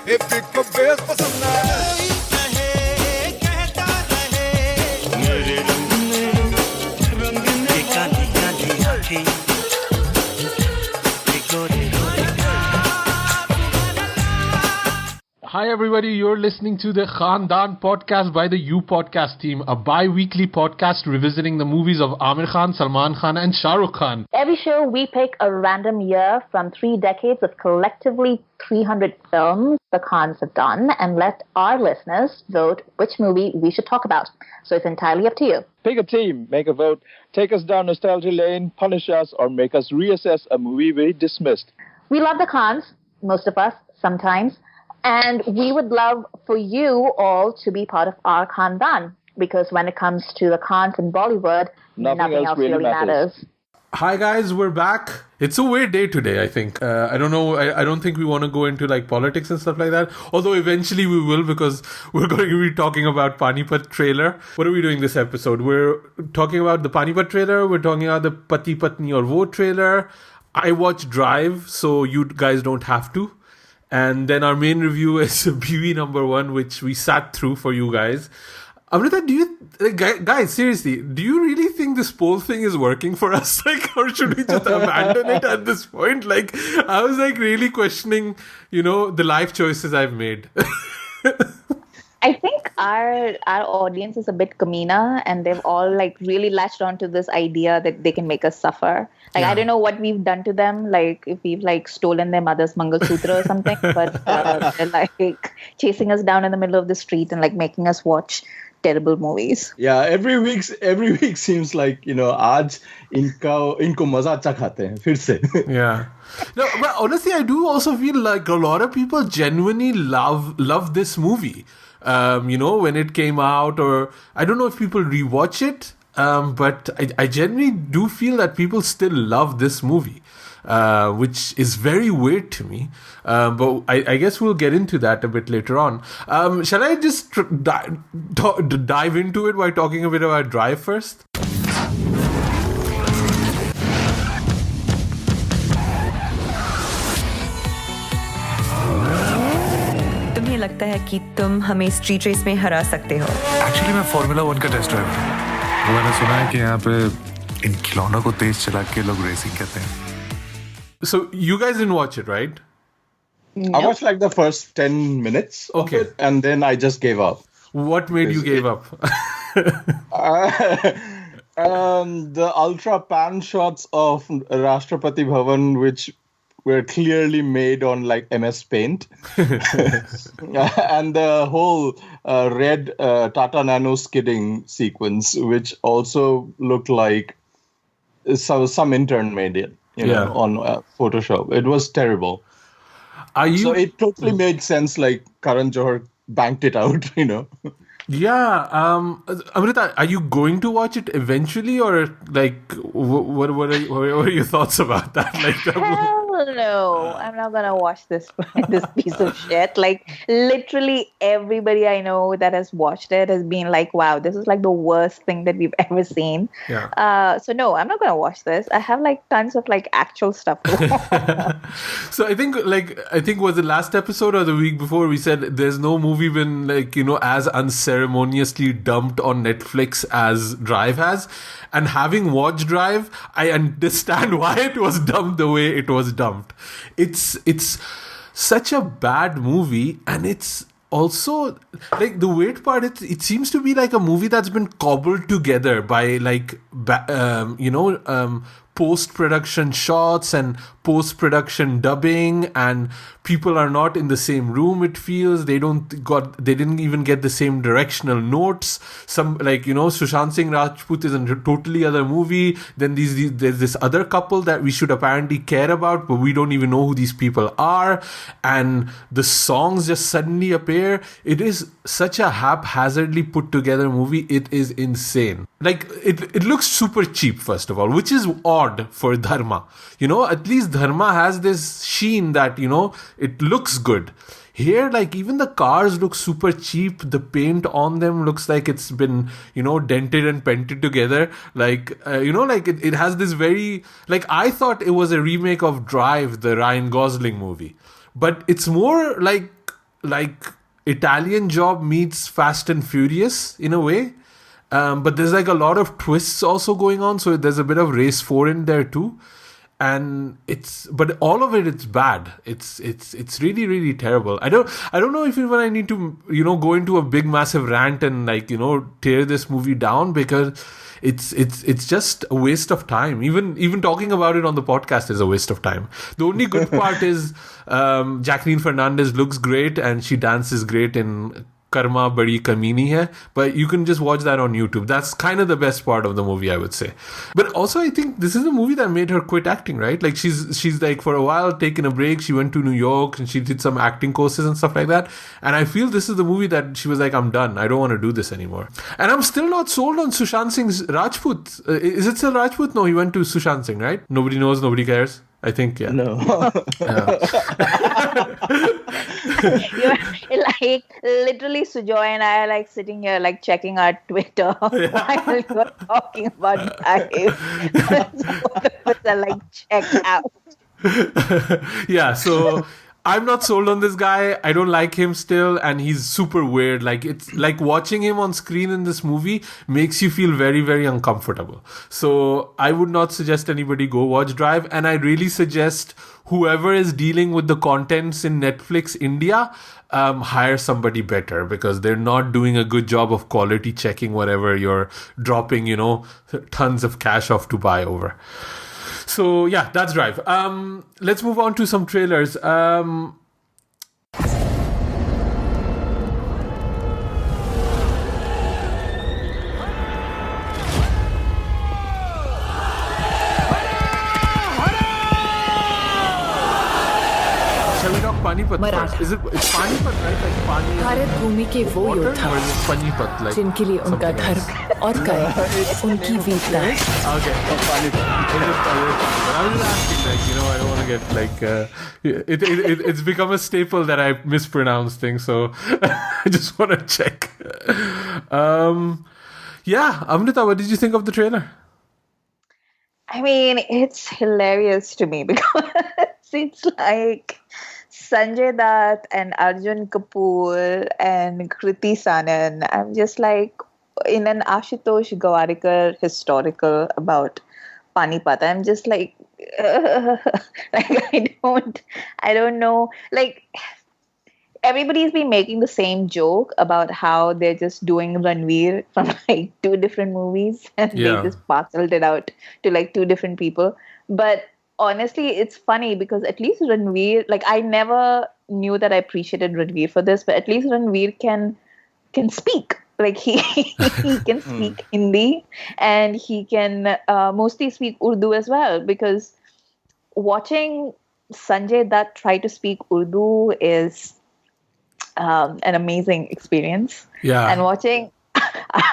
Hi everybody, you're listening to the Khandaan podcast by the You Podcast team, a bi-weekly podcast revisiting the movies of Amir Khan, Salman Khan and Shah Rukh Khan. Every show we pick a random year from 3 decades of collectively 300 films the Khans have done and let our listeners vote which movie we should talk about. So it's entirely up to you. Pick a team, make a vote, take us down nostalgia lane, punish us, or make us reassess a movie we dismissed. We love the Khans, most of us, sometimes. And we would love for you all to be part of our Khandaan, because when it comes to the Khans in Bollywood, nothing else really matters. Hi guys, we're back. It's a weird day today, I think. I don't know, I don't think we want to go into like politics and stuff like that. Although eventually we will, because we're going to be talking about Panipat trailer. What are we doing this episode? We're talking about the Panipat trailer. We're talking about the Pati Aur Woh trailer. I watched Drive, so you guys don't have to. And then our main review is Biwi No. 1, which we sat through for you guys. Amrita, guys, seriously, do you really think this poll thing is working for us? Like, or should we just abandon it at this point? Like, I was like really questioning, the life choices I've made. I think our audience is a bit kamina, and they've all like really latched onto this idea that they can make us suffer. Like, I don't know what we've done to them, like if we've like stolen their mother's Mangalsutra or something, but they're like chasing us down in the middle of the street and like making us watch terrible movies. Yeah, every week seems like, आज इनको मजा अच्छा खाते हैं फिर से. Yeah. No, but honestly, I do also feel like a lot of people genuinely love this movie. When it came out, or I don't know if people rewatch it, but I genuinely do feel that people still love this movie, which is very weird to me. But I guess we'll get into that a bit later on. Shall I just dive into it by talking a bit about Drive first? लगता है कि तुम हमें street race में हरा सकते हो. Actually मैं फार्मूला 1 का टेस्ट ड्राइवर हूँ. वो मैंने सुना है कि यहाँ पे इन खिलौनों को तेज चला के लोग रेसिंग कहते हैं. So you guys didn't watch it, right? No. I watched like the first 10 minutes of it, and then I just gave up. What made you give up? The ultra pan shots of Rashtrapati Bhavan, which were clearly made on like MS Paint. And the whole red Tata Nano skidding sequence, which also looked like some intern made it, on Photoshop. It was terrible. So it totally made sense, like Karan Johar banked it out, Yeah, Amrita, are you going to watch it eventually, or like, what are your thoughts about that? Like, hell no, I'm not gonna watch this piece of shit. Like, literally everybody I know that has watched it has been like, "Wow, this is like the worst thing that we've ever seen." Yeah. So no, I'm not gonna watch this. I have like tons of like actual stuff to watch. So I think was the last episode or the week before we said there's no movie been like as unceremoniously dumped on Netflix as Drive has. And having watched Drive, I understand why it was dumped the way it was dumped. It's such a bad movie, and it's also like the weird part. It seems to be like a movie that's been cobbled together by like post-production shots and post-production dubbing, and people are not in the same room. It feels they didn't even get the same directional notes. Some Sushant Singh Rajput is in a totally other movie. Then there's this other couple that we should apparently care about, but we don't even know who these people are, and the songs just suddenly appear. It is such a haphazardly put together movie. It is insane. Like it looks super cheap, first of all, which is odd for Dharma. At least Dharma has this sheen that it looks good. Here, like, even the cars look super cheap. The paint on them looks like it's been, dented and painted together. Like, it has this very, like, I thought it was a remake of Drive, the Ryan Gosling movie. But it's more like like Italian Job meets Fast and Furious in a way. But there's like a lot of twists also going on, so there's a bit of Race 4 in there too. And but all of it's bad. It's really, really terrible. I don't know if even I need to, go into a big massive rant and like, tear this movie down, because it's just a waste of time. Even talking about it on the podcast is a waste of time. The only good part is Jacqueline Fernandez looks great and she dances great in Karma Badi Kamini Hai, but you can just watch that on YouTube. That's kind of the best part of the movie, I would say. But also, I think this is a movie that made her quit acting, right? Like she's like for a while taken a break. She went to New York and she did some acting courses and stuff like that. And I feel this is the movie that she was like, I'm done. I don't want to do this anymore. And I'm still not sold on Sushant Singh's Rajput. Is it still Rajput? No, he went to Sushant Singh, right? Nobody knows, nobody cares. I think, yeah. No. You're like literally Sujoy and I are like sitting here like checking our Twitter while you're talking about life. Both of us are like checked out. Yeah, so I'm not sold on this guy. I don't like him still, and he's super weird. Like, it's like watching him on screen in this movie makes you feel very, very uncomfortable. So I would not suggest anybody go watch Drive, and I really suggest whoever is dealing with the contents in Netflix India, hire somebody better, because they're not doing a good job of quality checking whatever you're dropping, tons of cash off to buy over. So yeah, that's Drive. Let's move on to some trailers. Shall we talk Panipat first? It's Panipat, right? Like Pani. Bharat भूमि के वो योद्धा Panipat, like जिनके लिए उनका धर्म और कर्म उनकी वीरता है. Okay, Panipat. I was just asking, like, I don't want to get like it's become a staple that I mispronounce things, so I just want to check. Yeah, Amrita, what did you think of the trailer? I mean, it's hilarious to me because it's like Sanjay Dutt and Arjun Kapoor and Kriti Sanon. I'm just like in an Ashutosh Gowarikar historical about Panipat. I'm just like I don't know. Like, everybody's been making the same joke about how they're just doing Ranveer from like two different movies and they just parceled it out to like two different people. But honestly, it's funny because at least Ranveer, like, I never knew that I appreciated Ranveer for this, but at least Ranveer can speak. Like, he can speak Hindi and he can mostly speak Urdu as well, because watching Sanjay Dutt try to speak Urdu is an amazing experience. Yeah. And watching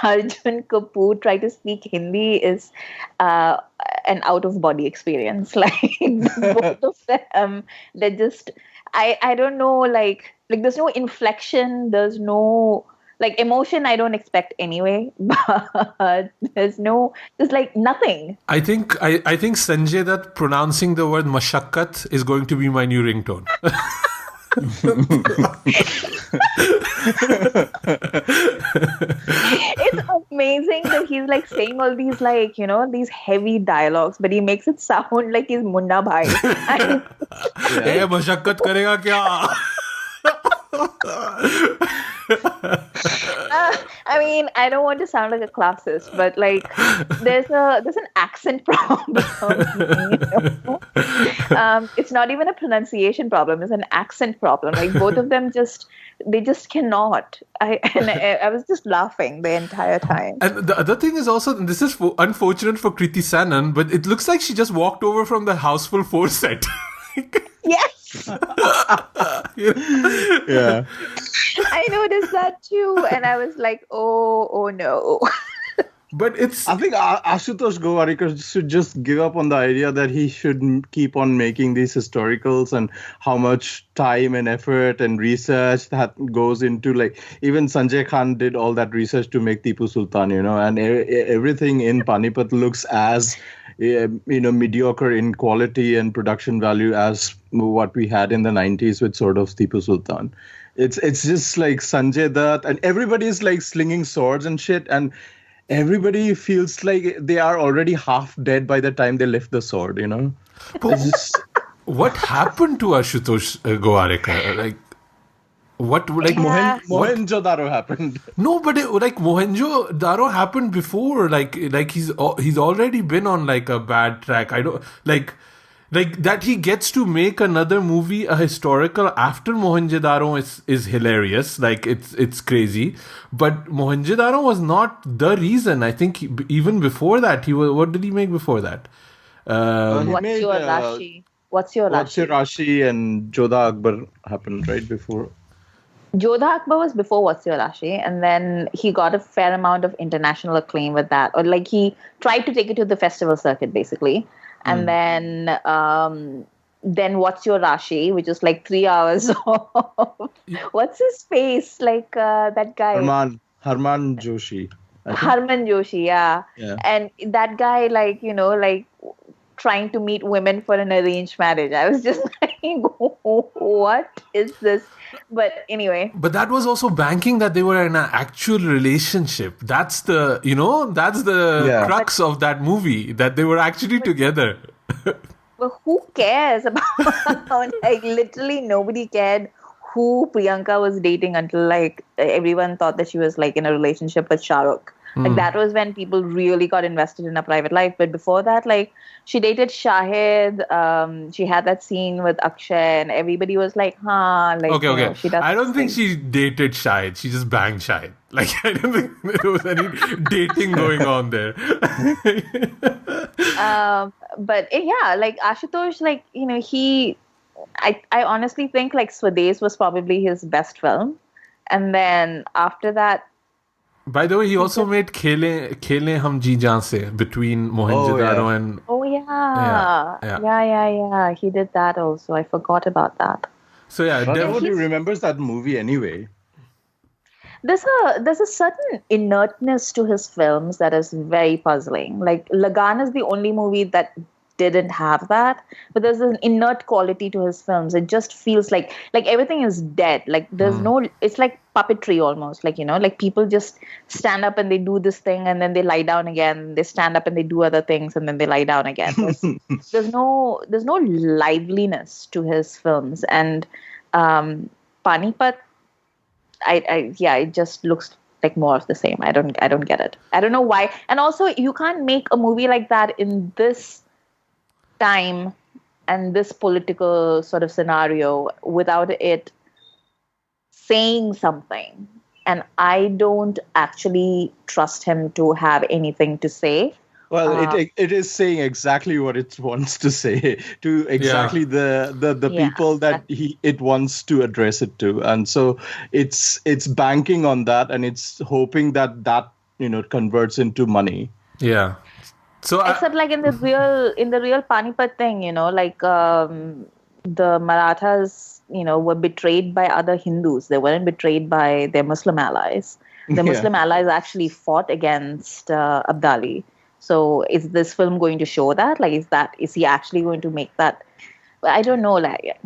Arjun Kapoor try to speak Hindi is an out-of-body experience. Like, both of them, they're just, I don't know, like there's no inflection, there's no, like, emotion I don't expect anyway, but there's like nothing. I think Sanjay Dutt pronouncing the word mashakkat is going to be my new ringtone. It's amazing that he's like saying all these, like, these heavy dialogues, but he makes it sound like he's Munna Bhai. Hey, mashakkat karega kya? I mean, I don't want to sound like a classist, but like there's an accent problem. It's not even a pronunciation problem; it's an accent problem. Like, both of them just cannot. I was just laughing the entire time. And the other thing is also, this is unfortunate for Kriti Sanon, but it looks like she just walked over from the Houseful 4 set. Yes. Yeah. I noticed that too, and I was like, oh no. But I think Ashutosh Gowarikar should just give up on the idea that he should keep on making these historicals, and how much time and effort and research that goes into, like, even Sanjay Khan did all that research to make Tipu Sultan, and everything in Panipat looks as mediocre in quality and production value as what we had in the 90s with sort of Tipu Sultan. It's just like Sanjay Dutt, and everybody's like slinging swords and shit, and everybody feels like they are already half dead by the time they lift the sword, you know? It's just... What happened to Ashutosh Gowarikar? Like, what, like, Mohenjo-daro happened. No, but like Mohenjo-daro happened before. Like he's already been on like a bad track. I don't like that he gets to make another movie, a historical, after Mohenjo-daro is hilarious. Like it's crazy, but Mohenjo-daro was not the reason. I think even before that, what did he make before that? What's Your Rashi and Jodha Akbar happened right before. Jodha Akbar was before What's Your Rashi, and then he got a fair amount of international acclaim with that. Or like he tried to take it to the festival circuit, basically. And then What's Your Rashi, which is like 3 hours of... What's his face? Like that guy. Harman Joshi. Harman Joshi, yeah. And that guy, like, you know, like trying to meet women for an arranged marriage. I was just like, what is this? But anyway. But that was also banking that they were in an actual relationship. That's the, crux of that movie, that they were actually together. But who cares about, like, literally nobody cared who Priyanka was dating until, like, everyone thought that she was, like, in a relationship with Shah Rukh. Like, that was when people really got invested in her private life. But before that, like, she dated Shahid. She had that scene with Akshay, and everybody was like, like, okay. She does I don't think she dated Shahid. She just banged Shahid. Like, I don't think there was any dating going on there. But yeah, like, Ashutosh, like, you know, I honestly think, like, Swades was probably his best film. And then after that, by the way, he also made Khele Hum Ji Jaan Se between Mohenjo-daro and... Oh, yeah. He did that also. I forgot about that. So, yeah. Nobody remembers that movie anyway. There's a certain inertness to his films that is very puzzling. Like, Lagan is the only movie that didn't have that, but there's an inert quality to his films. It just feels like everything is dead. Like, there's no, it's like puppetry almost. Like, you know, like people just stand up and they do this thing and then they lie down again. They stand up and they do other things and then they lie down again. There's no liveliness to his films. And Panipat, it just looks like more of the same. I don't get it. I don't know why. And also, you can't make a movie like that in this time and this political sort of scenario without it saying something. And I don't actually trust him to have anything to say. Well, it is saying exactly what it wants to say to exactly the people that it wants to address it to, and so it's banking on that, and it's hoping that converts into money. Yeah. So except like in the real Panipat thing, you know, like the Marathas, you know, were betrayed by other Hindus. They weren't betrayed by their Muslim allies. The Muslim allies actually fought against Abdali. So is this film going to show that? Like, is he actually going to make that? I don't know. Like,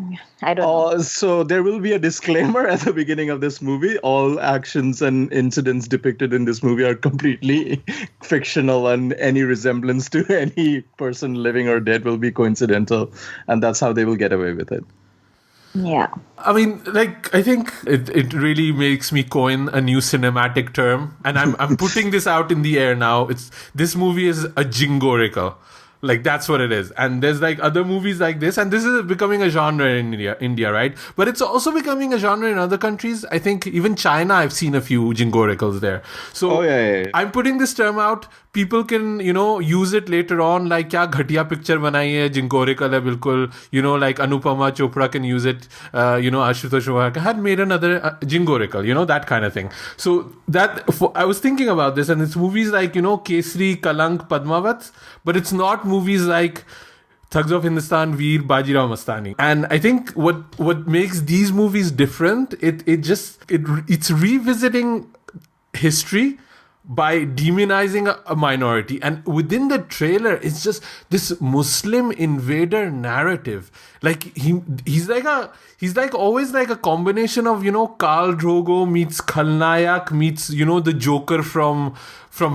I don't know. So there will be a disclaimer at the beginning of this movie. All actions and incidents depicted in this movie are completely fictional, and any resemblance to any person living or dead will be coincidental. And that's how they will get away with it. Yeah. I mean, like, I think it really makes me coin a new cinematic term, and I'm putting this out in the air now. This movie is a jingorical. Like, that's what it is. And there's like other movies like this, and this is becoming a genre in India, right? But it's also becoming a genre in other countries. I think even China, I've seen a few jingoricals there. So I'm putting this term out. People can, you know, use it later on. Like, kya ghatiya picture banai hai, jingorical hai bilkul. You know, like Anupama Chopra can use it. Ashutosh Gowarikar had made another jingorical, you know, that kind of thing. So I was thinking about this, and it's movies like, you know, Kesri, Kalank, Padmavat, but it's not movies like Thugs of Hindustan, Veer, Bajirao Mastani. And I think what makes these movies different, it's revisiting history, by demonizing a minority. And within the trailer, it's just this Muslim invader narrative. Like he's like always like a combination of, Khal Drogo meets Khalnayak meets, the Joker from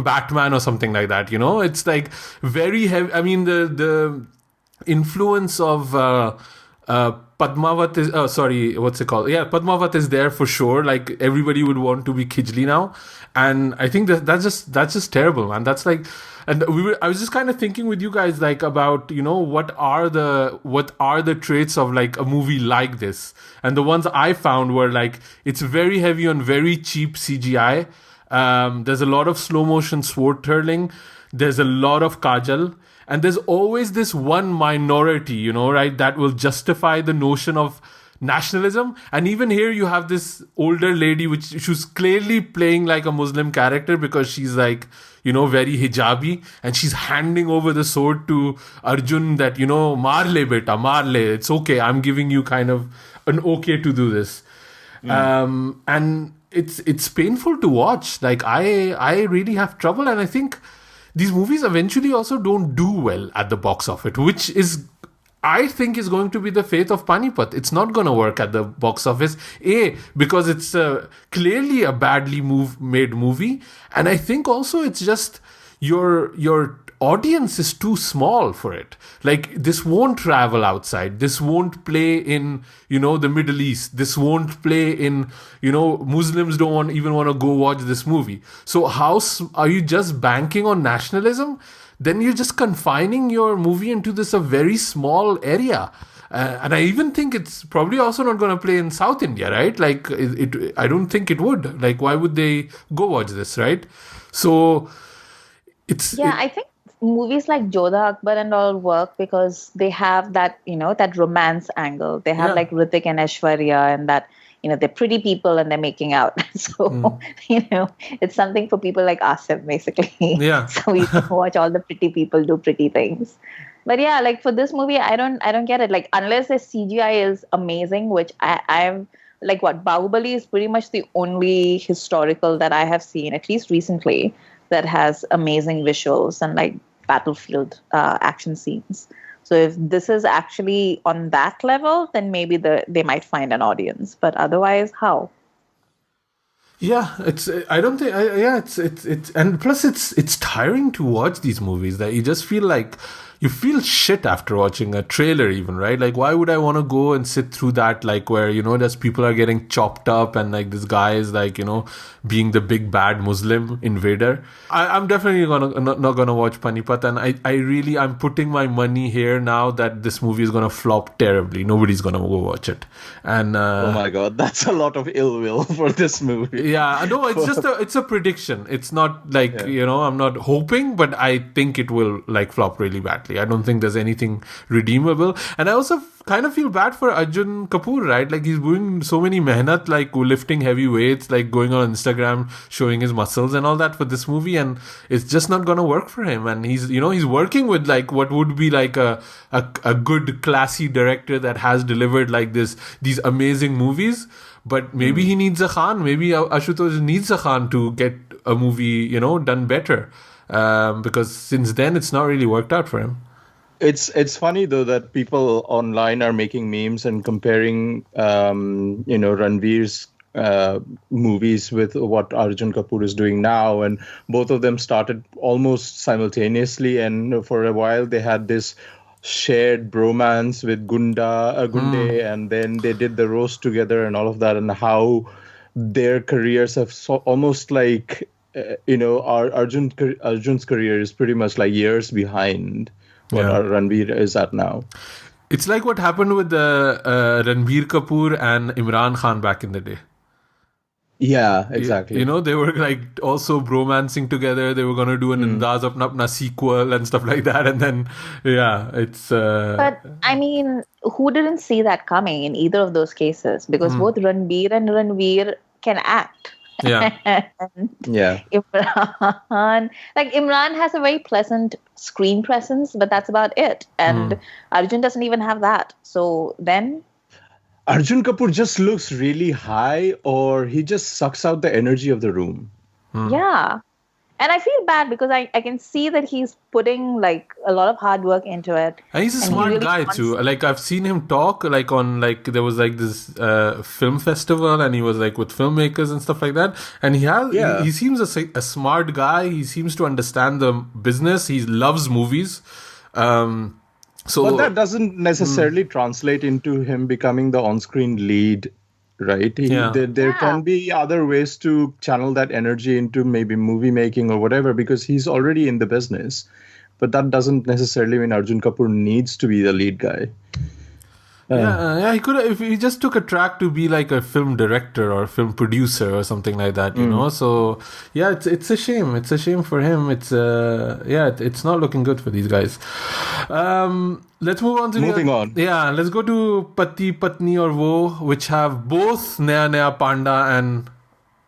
Batman or something like that. It's like very heavy. I mean, the influence of Padmavat is what's it called? Yeah, Padmavat is there for sure. Like everybody would want to be Khijli now, and I think that's just terrible, man. That's like, and I was just kind of thinking with you guys like about what are the traits of like a movie like this, and the ones I found were like it's very heavy on very cheap CGI. There's a lot of slow motion sword twirling. There's a lot of kajal. And there's always this one minority, right, that will justify the notion of nationalism. And even here you have this older lady, she's clearly playing like a Muslim character because she's like, very hijabi. And she's handing over the sword to Arjun that, maar le beta, maar le. It's okay. I'm giving you kind of an okay to do this. And it's painful to watch. Like I really have trouble. And I think these movies eventually also don't do well at the box office, which is, I think, is going to be the fate of Panipat. It's not going to work at the box office. Because it's clearly a badly made movie. And I think also it's just your audience is too small for it. Like, this won't travel outside. This won't play in, the Middle East. This won't play in, Muslims don't even want to go watch this movie. So how are you just banking on nationalism? Then you're just confining your movie into this a very small area. And I even think it's probably also not going to play in South India, right? Like, I don't think it would. Like, why would they go watch this, right? So I think movies like Jodha Akbar and all work because they have that, that romance angle. They have like Hrithik and Aishwarya, and that, they're pretty people and they're making out. So, it's something for people like Asim, basically. Yeah. So we can watch all the pretty people do pretty things. But yeah, like for this movie, I don't get it. Like, unless the CGI is amazing, which I'm like, Bahubali is pretty much the only historical that I have seen, at least recently, that has amazing visuals and like battlefield action scenes. So if this is actually on that level, then maybe they might find an audience. But otherwise, how? Yeah, and plus it's tiring to watch these movies that you just feel like you feel shit after watching a trailer even, right? Like, why would I want to go and sit through that, like, where, just people are getting chopped up and like this guy is like, being the big bad Muslim invader. I'm definitely not gonna watch Panipat, and I'm putting my money here now that this movie is gonna flop terribly. Nobody's gonna go watch it. And oh my god, that's a lot of ill will for this movie. Yeah, no, it's just it's a prediction. It's not like, I'm not hoping, but I think it will like flop really badly. I don't think there's anything redeemable. And I also kind of feel bad for Arjun Kapoor, right? Like, he's doing so many mehnat, like lifting heavy weights, like going on Instagram, showing his muscles and all that for this movie. And it's just not going to work for him. And he's working with like what would be like a good classy director that has delivered like these amazing movies. But maybe he needs a Khan. Maybe Ashutosh needs a Khan to get a movie, done better. Because since then, it's not really worked out for him. It's funny though that people online are making memes and comparing, Ranveer's movies with what Arjun Kapoor is doing now, and both of them started almost simultaneously. And for a while, they had this shared bromance with Gunde, and then they did the roast together and all of that, and how their careers have almost like, Arjun's career is pretty much like years behind what Ranveer is at now. It's like what happened with Ranveer Kapoor and Imran Khan back in the day. Yeah, exactly. They were like also bromancing together. They were going to do an Andaz Apna Apna sequel and stuff like that. And then, it's... But, I mean, who didn't see that coming in either of those cases? Because both Ranveer and Ranveer can act. Yeah. Imran has a very pleasant screen presence, but that's about it. And Arjun doesn't even have that. So then... Arjun Kapoor just looks really high, or he just sucks out the energy of the room. Yeah. And I feel bad because I can see that he's putting like a lot of hard work into it. And he's a smart really guy too. Like I've seen him talk like on like there was like this film festival and he was like with filmmakers and stuff like that. And he seems a smart guy. He seems to understand the business. He loves movies. But that doesn't necessarily translate into him becoming the on-screen lead. Right. There can be other ways to channel that energy into maybe movie making or whatever, because he's already in the business. But that doesn't necessarily mean Arjun Kapoor needs to be the lead guy. He could have, if he just took a track to be like a film director or a film producer or something like that, you know. So yeah, it's a shame. It's a shame for him. It's it's not looking good for these guys. Let's move on to let's go to Patni Aur Woh, which have both Naya Panda and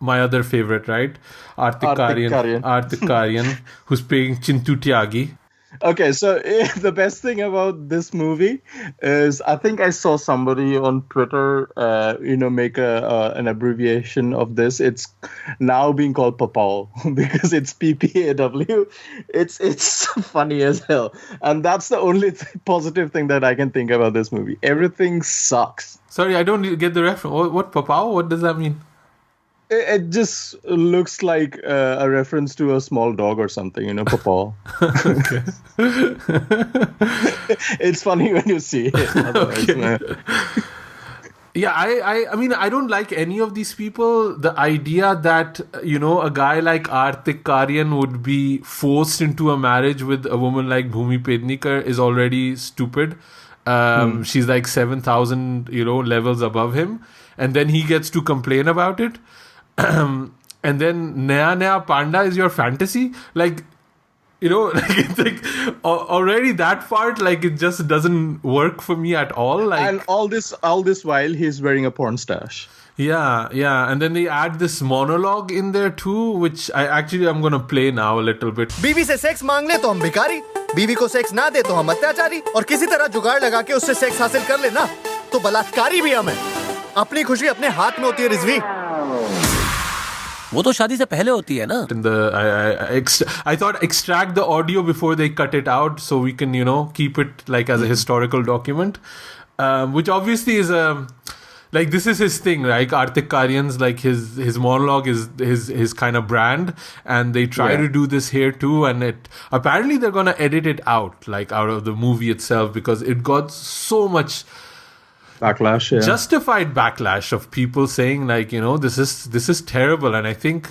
my other favorite, right? Kartik Aryan, who's playing Chintu Tyagi. Okay, so the best thing about this movie is I think I saw somebody on Twitter, make an abbreviation of this. It's now being called Papaw because it's PPAW. It's funny as hell, and that's the only positive thing that I can think about this movie. Everything sucks. Sorry, I don't get the reference. What Papaw? What does that mean? It just looks like a reference to a small dog or something, Papaw. It's funny when you see it. Yeah, I mean, I don't like any of these people. The idea that, a guy like Kartik Aryan would be forced into a marriage with a woman like Bhumi Pednikar is already stupid. She's like 7,000, levels above him. And then he gets to complain about it. And then Naya Panda is your fantasy, like it's like already that part, like it just doesn't work for me at all. Like, and all this while he's wearing a porn stash. Yeah, and then they add this monologue in there too, which I'm gonna play now a little bit. बीवी से sex मांग ले तो हम भिखारी, बीवी को sex ना दे तो हम अत्याचारी, और किसी तरह जुगाड़ लगा के उससे सेक्स हासिल कर लेना तो बलात्कारी भी हम हैं। अपनी खुशी अपने हाथ में होती है रिजवी। वो तो शादी से पहले होती है ना. I thought extract the audio before they cut it out so we can keep it like as a historical document, which obviously is like this is his thing, right? Kartik Aryan's like his monologue is his kind of brand, and they try to do this here too, and it apparently they're gonna edit it out of the movie itself because it got so much backlash, justified backlash of people saying this is terrible. And I think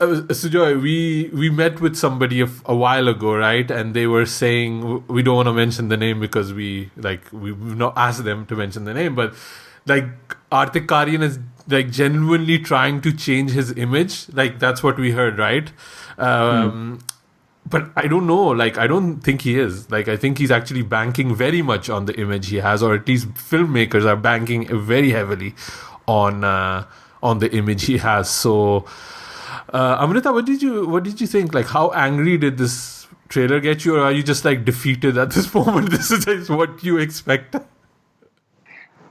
Sujoy, we met with somebody a while ago, right? And they were saying, we don't want to mention the name because we've not asked them to mention the name, but like Kartik Aryan is like genuinely trying to change his image. Like that's what we heard, right? But I don't know, I don't think he is. I think he's actually banking very much on the image he has, or at least filmmakers are banking very heavily on the image he has. So, Amrita, what did you think? How angry did this trailer get you, or are you just defeated at this moment? This is what you expect?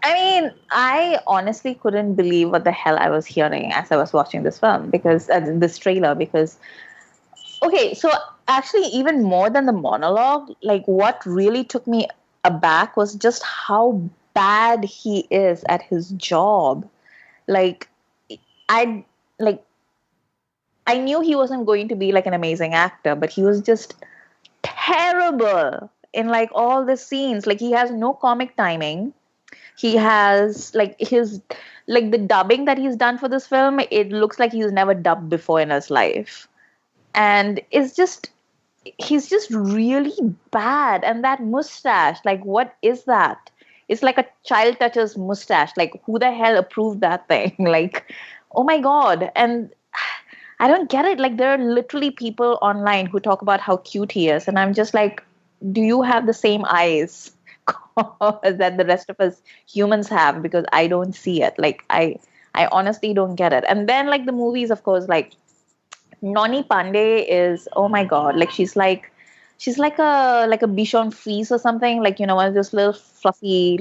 I mean, I honestly couldn't believe what the hell I was hearing as I was watching this film, because okay, so actually even more than the monologue, what really took me aback was just how bad he is at his job. I knew he wasn't going to be an amazing actor, but he was just terrible in all the scenes. He has no comic timing. He has the dubbing that he's done for this film, it looks like he's never dubbed before in his life. And he's just really bad. And that mustache, what is that? It's like a child toucher's mustache. Who the hell approved that thing? Oh my God. And I don't get it. There are literally people online who talk about how cute he is. And I'm just do you have the same eyes that the rest of us humans have? Because I don't see it. I honestly don't get it. And then the movies, of course, Noni Pandey is, oh my God, she's like a Bichon Frise or something, one of those little fluffy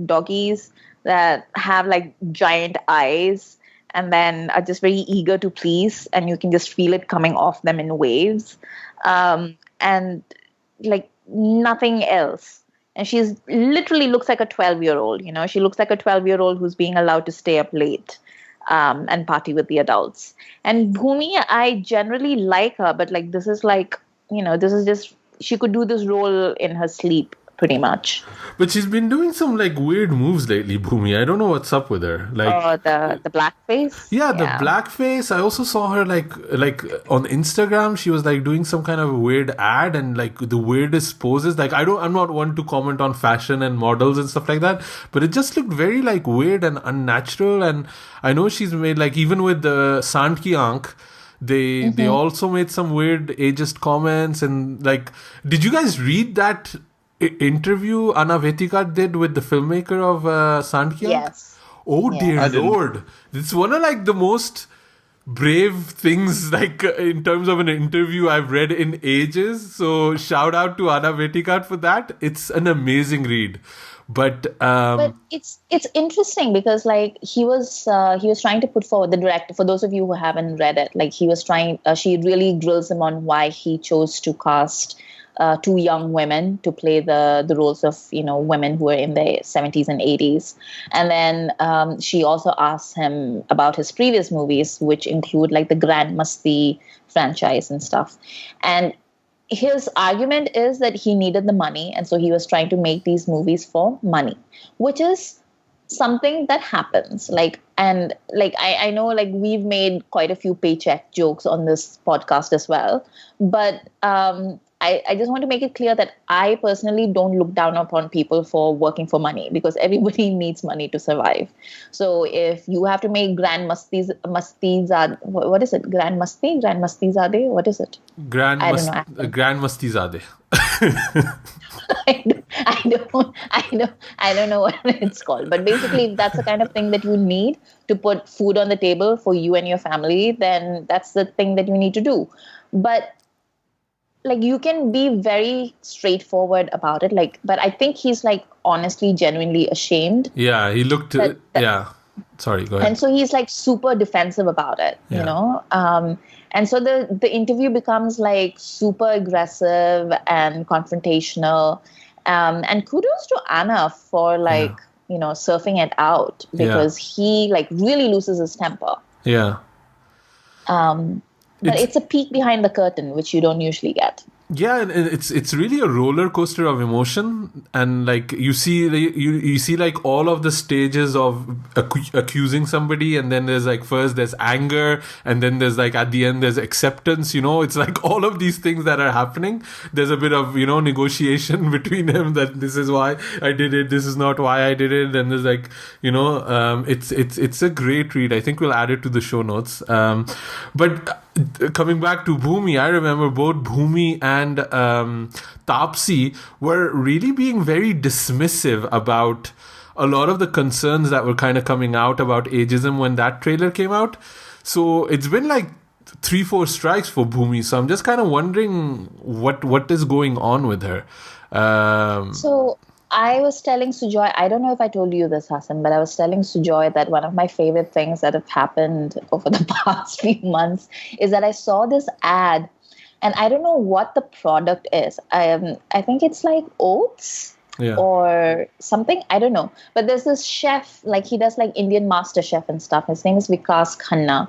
doggies that have giant eyes, and then are just very eager to please, and you can just feel it coming off them in waves, and like nothing else. And she's literally looks like a 12-year-old. She looks like a 12-year-old who's being allowed to stay up late and party with the adults. And Bhumi, I generally like her, but like this is like, this is just, she could do this role in her sleep pretty much. But she's been doing some like weird moves lately, Bhumi. I don't know what's up with her. Like the blackface. Yeah, the blackface. I also saw her like on Instagram. She was like doing some kind of weird ad and like the weirdest poses. Like I'm not one to comment on fashion and models and stuff like that, but it just looked very like weird and unnatural. And I know she's made like even with the Sant Ki Aankh, they also made some weird ageist comments. And like, did you guys read that interview Anna Vetikar did with the filmmaker of Sant Ki Aankh? Yes. Oh dear Lord, it's one of like the most brave things like in terms of an interview I've read in ages. So shout out to Anna Vetikar for that. It's an amazing read. But it's interesting because like he was trying to put forward, the director, for those of you who haven't read it, like he was trying, she really drills him on why he chose to cast two young women to play the roles of women who are in their 70s and 80s. And then she also asks him about his previous movies, which include like the Grand Masti franchise and stuff. And his argument is that he needed the money, and so he was trying to make these movies for money, which is something that happens. I know like we've made quite a few paycheck jokes on this podcast as well, but I just want to make it clear that I personally don't look down upon people for working for money, because everybody needs money to survive. So if you have to make Grand Mastis, what is it? Grand Masti? Grand Mastizade? What is it? Grand Mastizade. I don't know what it's called. But basically, if that's the kind of thing that you need to put food on the table for you and your family, then that's the thing that you need to do. But like, you can be very straightforward about it. Like, but I think he's like honestly, genuinely ashamed. Yeah, he looked. Sorry, go ahead. And so he's like super defensive about it, you know. And so the interview becomes like super aggressive and confrontational. And kudos to Anna for like surfing it out, because he like really loses his temper. Yeah. But it's a peek behind the curtain, which you don't usually get. Yeah, and it's really a roller coaster of emotion, and like you see like all of the stages of accusing somebody, and then there's like first there's anger, and then there's like at the end there's acceptance. It's like all of these things that are happening. There's a bit of negotiation between them, that this is why I did it, this is not why I did it, and there's like it's a great read. I think we'll add it to the show notes. But coming back to Bhumi, I remember both Bhumi and Taapsee were really being very dismissive about a lot of the concerns that were kind of coming out about ageism when that trailer came out. So it's been like 3-4 strikes for Bhumi. So I'm just kind of wondering what is going on with her. So I was telling Sujoy, I don't know if I told you this, Hassan, but I was telling Sujoy that one of my favorite things that have happened over the past few months is that I saw this ad, and I don't know what the product is. I think it's like oats or something. I don't know. But there's this chef, like he does like Indian Master Chef and stuff. His name is Vikas Khanna.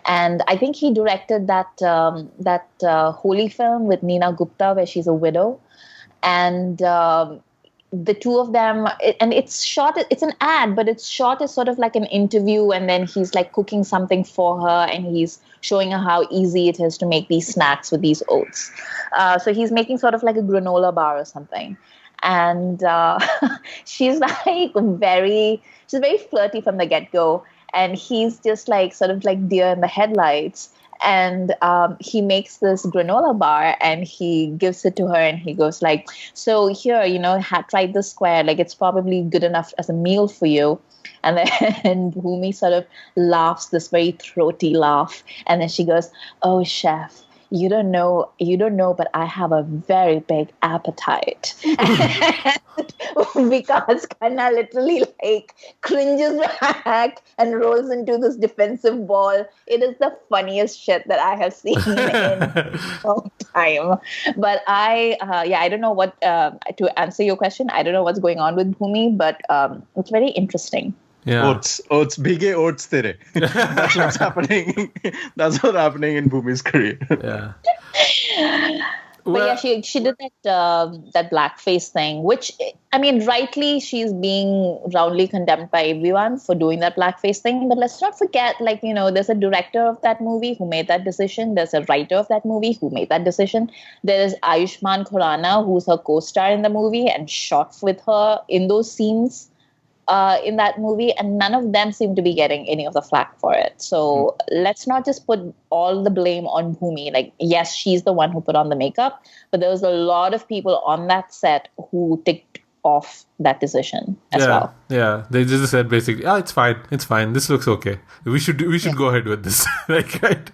And I think he directed that Holy film with Neena Gupta where she's a widow. And the two of them, and it's shot, it's an ad, but it's shot as sort of like an interview, and then he's like cooking something for her, and he's showing her how easy it is to make these snacks with these oats. So he's making sort of like a granola bar or something. And she's very flirty from the get-go, and he's just like sort of like deer in the headlights. And he makes this granola bar and he gives it to her, and he goes like, so here, try this square, like it's probably good enough as a meal for you. And then Bhumi sort of laughs this very throaty laugh, and then she goes, oh chef, you don't know, but I have a very big appetite. Because Khanna literally like cringes back and rolls into this defensive ball. It is the funniest shit that I have seen in a long time. But I don't know what, to answer your question, I don't know what's going on with Bhumi, but it's very interesting. Yeah. Oats, bigge oats tere. That's what's happening. That's what's happening in Bhumi's career. Yeah. But yeah, she did that blackface thing, which, I mean, rightly she's being roundly condemned by everyone for doing that blackface thing. But let's not forget, like, you know, there's a director of that movie who made that decision. There's a writer of that movie who made that decision. There's Ayushmann Khurrana, who's her co-star in the movie and shot with her in those scenes in that movie, and none of them seem to be getting any of the flack for it. So let's not just put all the blame on Bhumi. Like, yes, she's the one who put on the makeup, but there was a lot of people on that set who ticked off that decision as well. Yeah, they just said basically, it's fine. This looks okay. We should go ahead with this. Like, right?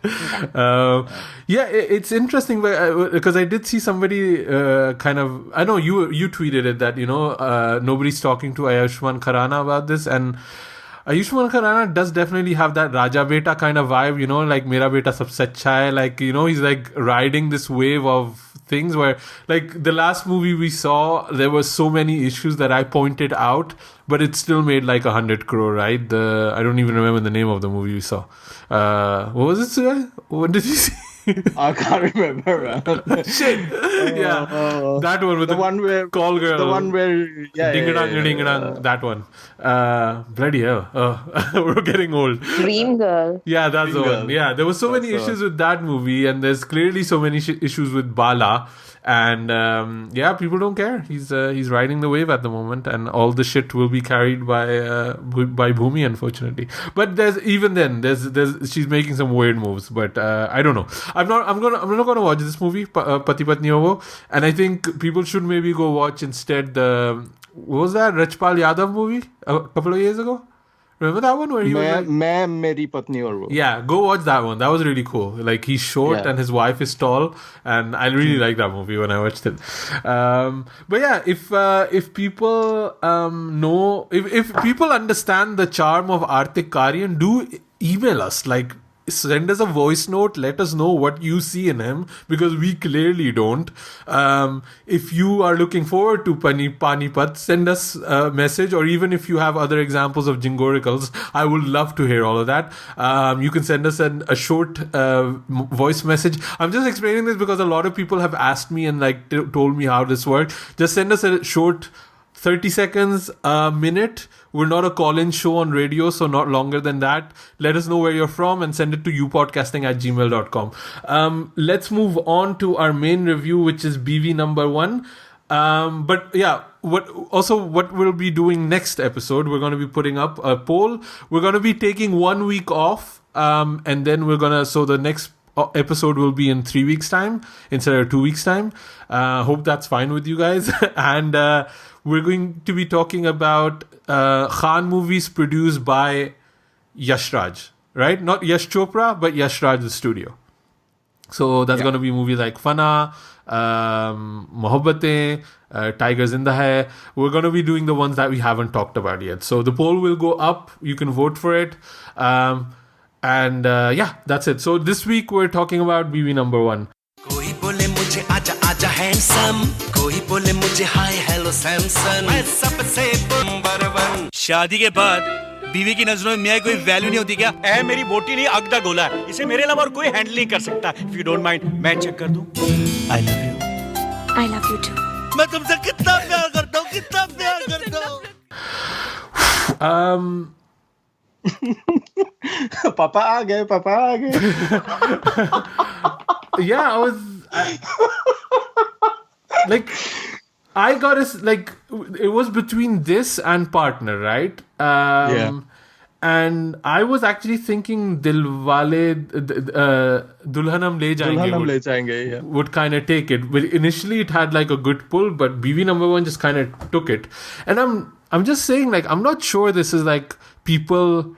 It's interesting because I did see somebody kind of, I know you tweeted it that, you know, nobody's talking to Ayushmann Khurrana about this, and Ayushmann Khurrana does definitely have that Raja Beta kind of vibe, you know, like Mera Beta Sabse Achha Hai, like, you know, he's like riding this wave of things where, like, the last movie we saw, there were so many issues that I pointed out, but it still made like 100 crore, right? I don't even remember the name of the movie we saw. What was it, Sujoy? What did you see? I can't remember, man. Shit. That one with the one where call girl. The one where ding-a-dang, that one. Bloody hell. We're getting old. Dream Girl. Yeah, that's the one. Yeah, there were so many issues with that movie, and there's clearly so many issues with Bala. And people don't care. He's riding the wave at the moment, and all the shit will be carried by Bhumi, unfortunately. But there's she's making some weird moves. But I don't know. I'm not gonna watch this movie, Pati Aur Woh, and I think people should maybe go watch instead what was that Rajpal Yadav movie a couple of years ago? Remember that one where he was like, Meri Patni Aur Woh. Yeah, go watch that one. That was really cool. Like, he's short and his wife is tall, and I really like that movie when I watched it. But yeah, if people know, if people understand the charm of Kartik Aryan, do email us. Like, send us a voice note. Let us know what you see in him, because we clearly don't. If you are looking forward to Panipat, send us a message, or even if you have other examples of jingoricals, I would love to hear all of that. You can send us a short voice message. I'm just explaining this because a lot of people have asked me and like told me how this works. Just send us a short 30 seconds, a minute. We're not a call-in show on radio, so not longer than that. Let us know where you're from and send it to youpodcasting@gmail.com. Let's move on to our main review, which is BV number 1. But yeah, what we'll be doing next episode, we're going to be putting up a poll. We're going to be taking 1 week off, and then so the next episode will be in 3 weeks' time instead of 2 weeks' time. Hope that's fine with you guys. And we're going to be talking about Khan movies produced by Yash Raj, right? Not Yash Chopra, but Yash Raj, the studio. So that's going to be movies like Fana, Mohabbatein, Tigers in the Hai. We're going to be doing the ones that we haven't talked about yet. So the poll will go up. You can vote for it. And that's it. So this week we're talking about BV number 1. कोई बोले मुझे आजा आजा handsome, कोई बोले मुझे hi hello Samson, मैं सबसे नंबर 1। शादी के बाद बीवी की नजरों में मैं कोई वैल्यू नहीं होती क्या? ऐ मेरी बोटी नहीं, अगदा गोला है, इसे मेरे अलावा और कोई हैंडल नहीं कर सकता। If you don't mind, मैं चेक कर दूं? I love you. I love you too. मैं तुमसे कितना प्यार करता हूँ, कितना प्यार करता हूँ। पापा आ गए। Yeah, I got it was between this and Partner, right? And I was actually thinking Dilwale Dulhanam Le Jayenge would kind of take it. But initially it had like a good pull, but BV number 1 just kind of took it. And I'm just saying, like, I'm not sure this is like people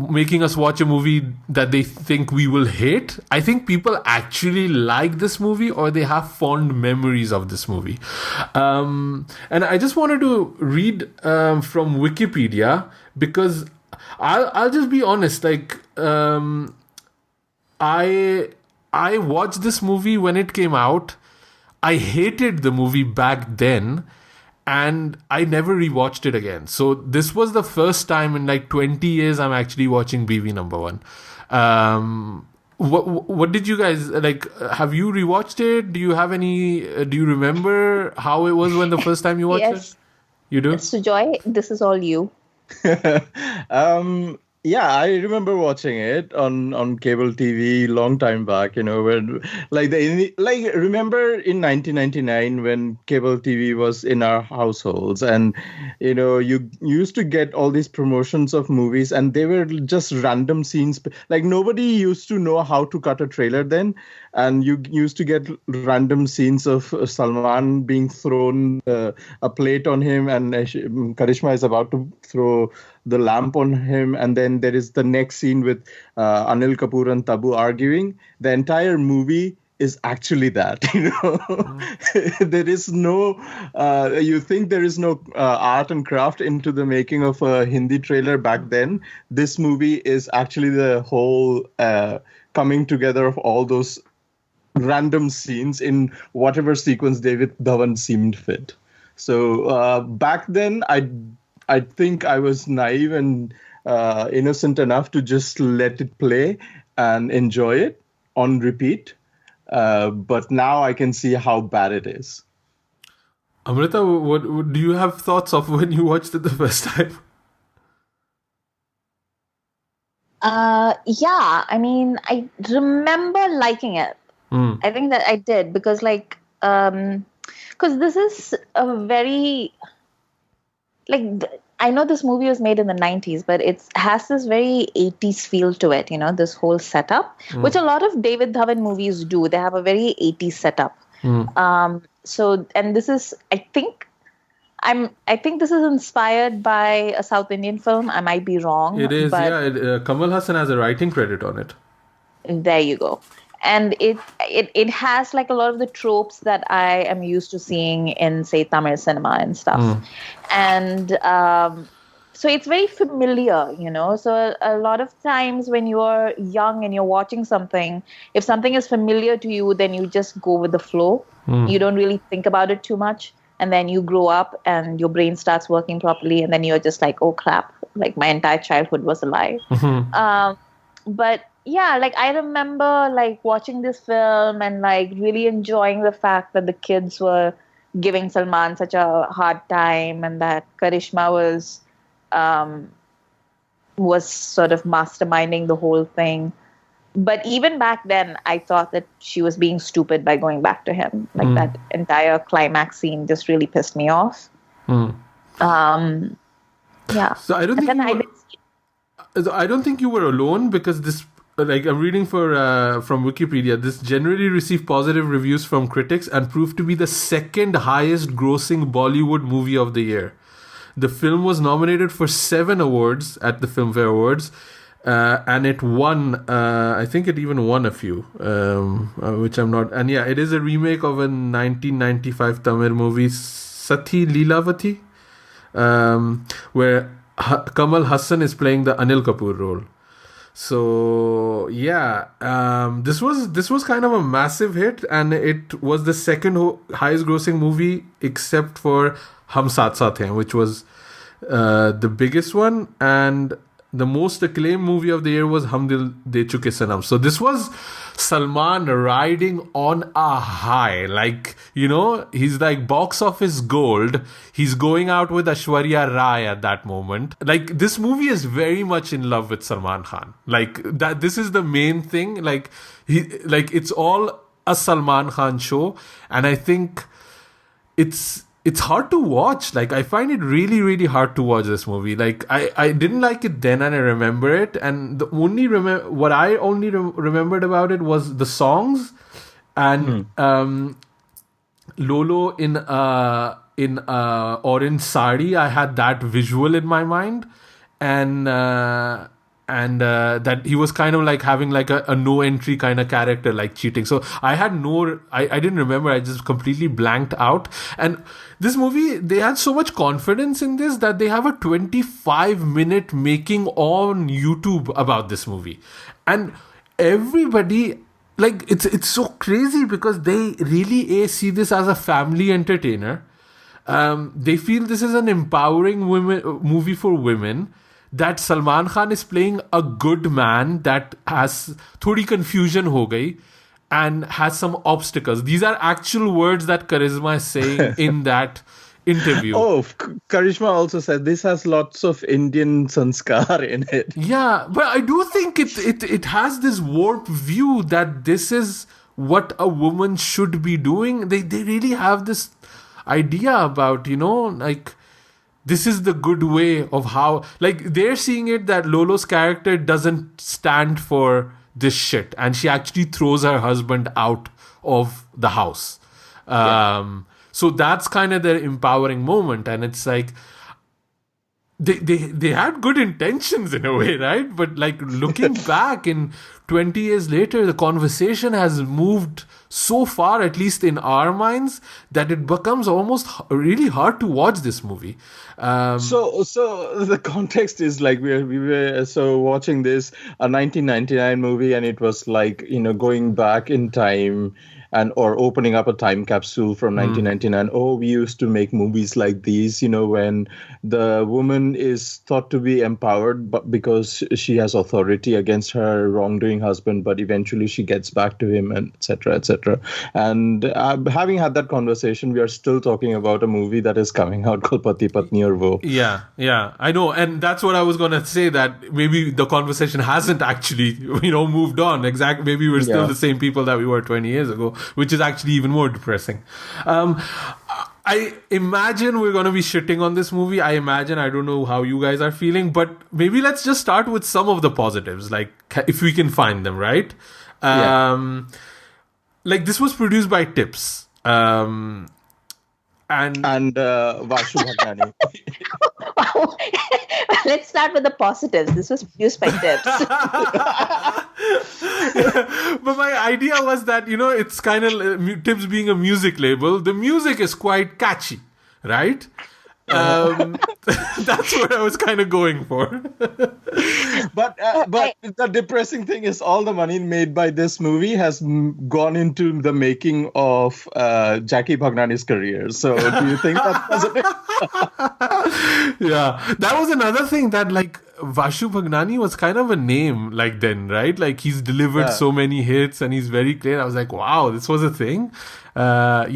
making us watch a movie that they think we will hate. I think people actually like this movie, or they have fond memories of this movie. And I just wanted to read from Wikipedia, because I'll just be honest. Like, I watched this movie when it came out. I hated the movie back then, and I never rewatched it again. So this was the first time in like 20 years I'm actually watching Biwi number one. What did you guys like? Have you rewatched it? Do you have any? Do you remember how it was when the first time you watched Yes. it? You do? Sujoy, this is all you. Yeah, I remember watching it on cable TV long time back. When remember in 1999 when cable TV was in our households, and you used to get all these promotions of movies, and they were just random scenes. Like, nobody used to know how to cut a trailer then, and you used to get random scenes of Salman being thrown a plate on him, and Karisma is about to throw the lamp on him, and then there is the next scene with Anil Kapoor and Tabu arguing. The entire movie is actually that. There is no you think there is no art and craft into the making of a Hindi trailer back then. This movie is actually the whole coming together of all those random scenes in whatever sequence David Dhawan seemed fit. So back then I think I was naive and innocent enough to just let it play and enjoy it on repeat. But now I can see how bad it is. Amrita, what do you have thoughts of when you watched it the first time? Yeah, I mean, I remember liking it. I think that I did, because because this is a very, I know this movie was made in the 90s, but it has this very 80s feel to it, this whole setup, which a lot of David Dhawan movies do. They have a very 80s setup. And this is, I think this is inspired by a South Indian film. I might be wrong. It is, but yeah. Kamal Haasan has a writing credit on it. There you go. And it has like a lot of the tropes that I am used to seeing in, say, Tamil cinema and stuff. And so it's very familiar, So a lot of times when you're young and you're watching something, if something is familiar to you, then you just go with the flow. You don't really think about it too much. And then you grow up and your brain starts working properly. And then you're just like, oh, crap, like my entire childhood was a lie. But yeah, I remember watching this film and really enjoying the fact that the kids were giving Salman such a hard time, and that Karishma was sort of masterminding the whole thing. But even back then, I thought that she was being stupid by going back to him. That entire climax scene just really pissed me off. Yeah. So I don't think you were alone, because this, I'm reading from Wikipedia, this generally received positive reviews from critics and proved to be the second highest grossing Bollywood movie of the year. The film was nominated for 7 awards at the Filmfare Awards, and it won, I think it even won a few, which I'm not, and yeah, it is a remake of a 1995 Tamil movie, Sathi Leelavati, where Kamal Haasan is playing the Anil Kapoor role. So yeah, this was kind of a massive hit, and it was the second highest grossing movie, except for Hum Saath Saath Hain, which was the biggest one, and the most acclaimed movie of the year was Hum Dil De Chuke Sanam. So this was Salman riding on a high. He's box office gold. He's going out with Aishwarya Rai at that moment. This movie is very much in love with Salman Khan. This is the main thing. It's all a Salman Khan show. And I think it's hard to watch. I find it really, really hard to watch this movie. I didn't like it then, and I remember it. And the only what I only remembered about it was the songs, and Lolo in orange sari. I had that visual in my mind, and and that he was kind of like having like a no entry kind of character, like cheating. So I didn't remember. I just completely blanked out. And this movie, they had so much confidence in this that they have a 25-minute making on YouTube about this movie. And everybody, like, it's so crazy because they really see this as a family entertainer. They feel this is an empowering movie for women, that Salman Khan is playing a good man that has thodi confusion ho gayi and has some obstacles. These are actual words that Karisma is saying in that interview. Oh, Karisma also said this has lots of Indian sanskar in it. Yeah, but I do think it has this warped view that this is what a woman should be doing. They really have this idea about, like, this is the good way of how, like, they're seeing it that Lolo's character doesn't stand for this shit, and she actually throws her husband out of the house. So that's kind of their empowering moment, and it's like they had good intentions in a way, right? But like looking back in 20 years later, the conversation has moved so far, at least in our minds, that it becomes almost really hard to watch this movie. So the context is like we were watching this a 1999 movie, and it was like, going back in time or opening up a time capsule from 1999. Oh, we used to make movies like these, when the woman is thought to be empowered, but because she has authority against her wrongdoing husband, but eventually she gets back to him, and etc., etc. And having had that conversation, we are still talking about a movie that is coming out called Pati, Patni Aur Woh. Yeah, I know, and that's what I was gonna say, that maybe the conversation hasn't actually, moved on. Exactly, maybe we're still the same people that we were 20 years ago, which is actually even more depressing. I imagine we're going to be shitting on this movie. I don't know how you guys are feeling, but maybe let's just start with some of the positives, like if we can find them, right? Like, this was produced by Tips. And Vashu Bhagnani. Let's start with the positives. This was produced by Tips. But my idea was that, it's kind of Tips being a music label. The music is quite catchy, right? That's what I was kind of going for. But the depressing thing is all the money made by this movie has gone into the making of Jackie Bhagnani's career. So do you think that's positive? Yeah, that was another thing, that like Vashu Bhagnani was kind of a name like then, right? Like, he's delivered so many hits and he's very clear. I was like, wow, this was a thing. But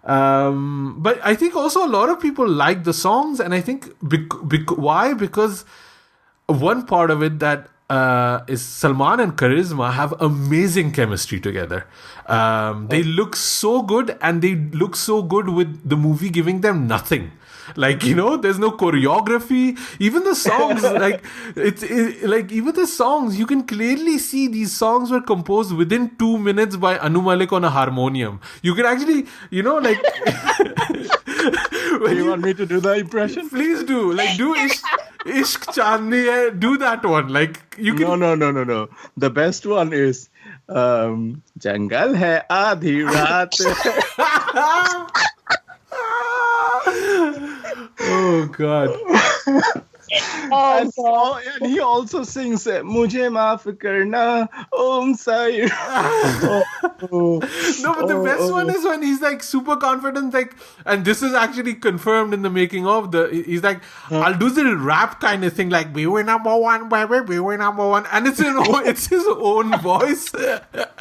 I think also a lot of people like the songs, and I think why? Because one part of it that is Salman and Karisma have amazing chemistry together. They look so good, and they look so good with the movie giving them nothing. Like, there's no choreography. Even the songs, even the songs, you can clearly see these songs were composed within 2 minutes by Anu Malik on a harmonium. You can actually, like... You want me to do the impression? Please do. Like, do Ishq Chandni Hai. Do that one. Like, you can... No. The best one is Jangal Hai Aadhi Raat. Oh God. And he also sings Mujhe Maaf Karna Om Sai. No, but the best one is when he's like super confident, like, and this is actually confirmed in the making of he's like, I'll do the rap kind of thing, like, we were number one, baby, we were number one, and it's his own voice.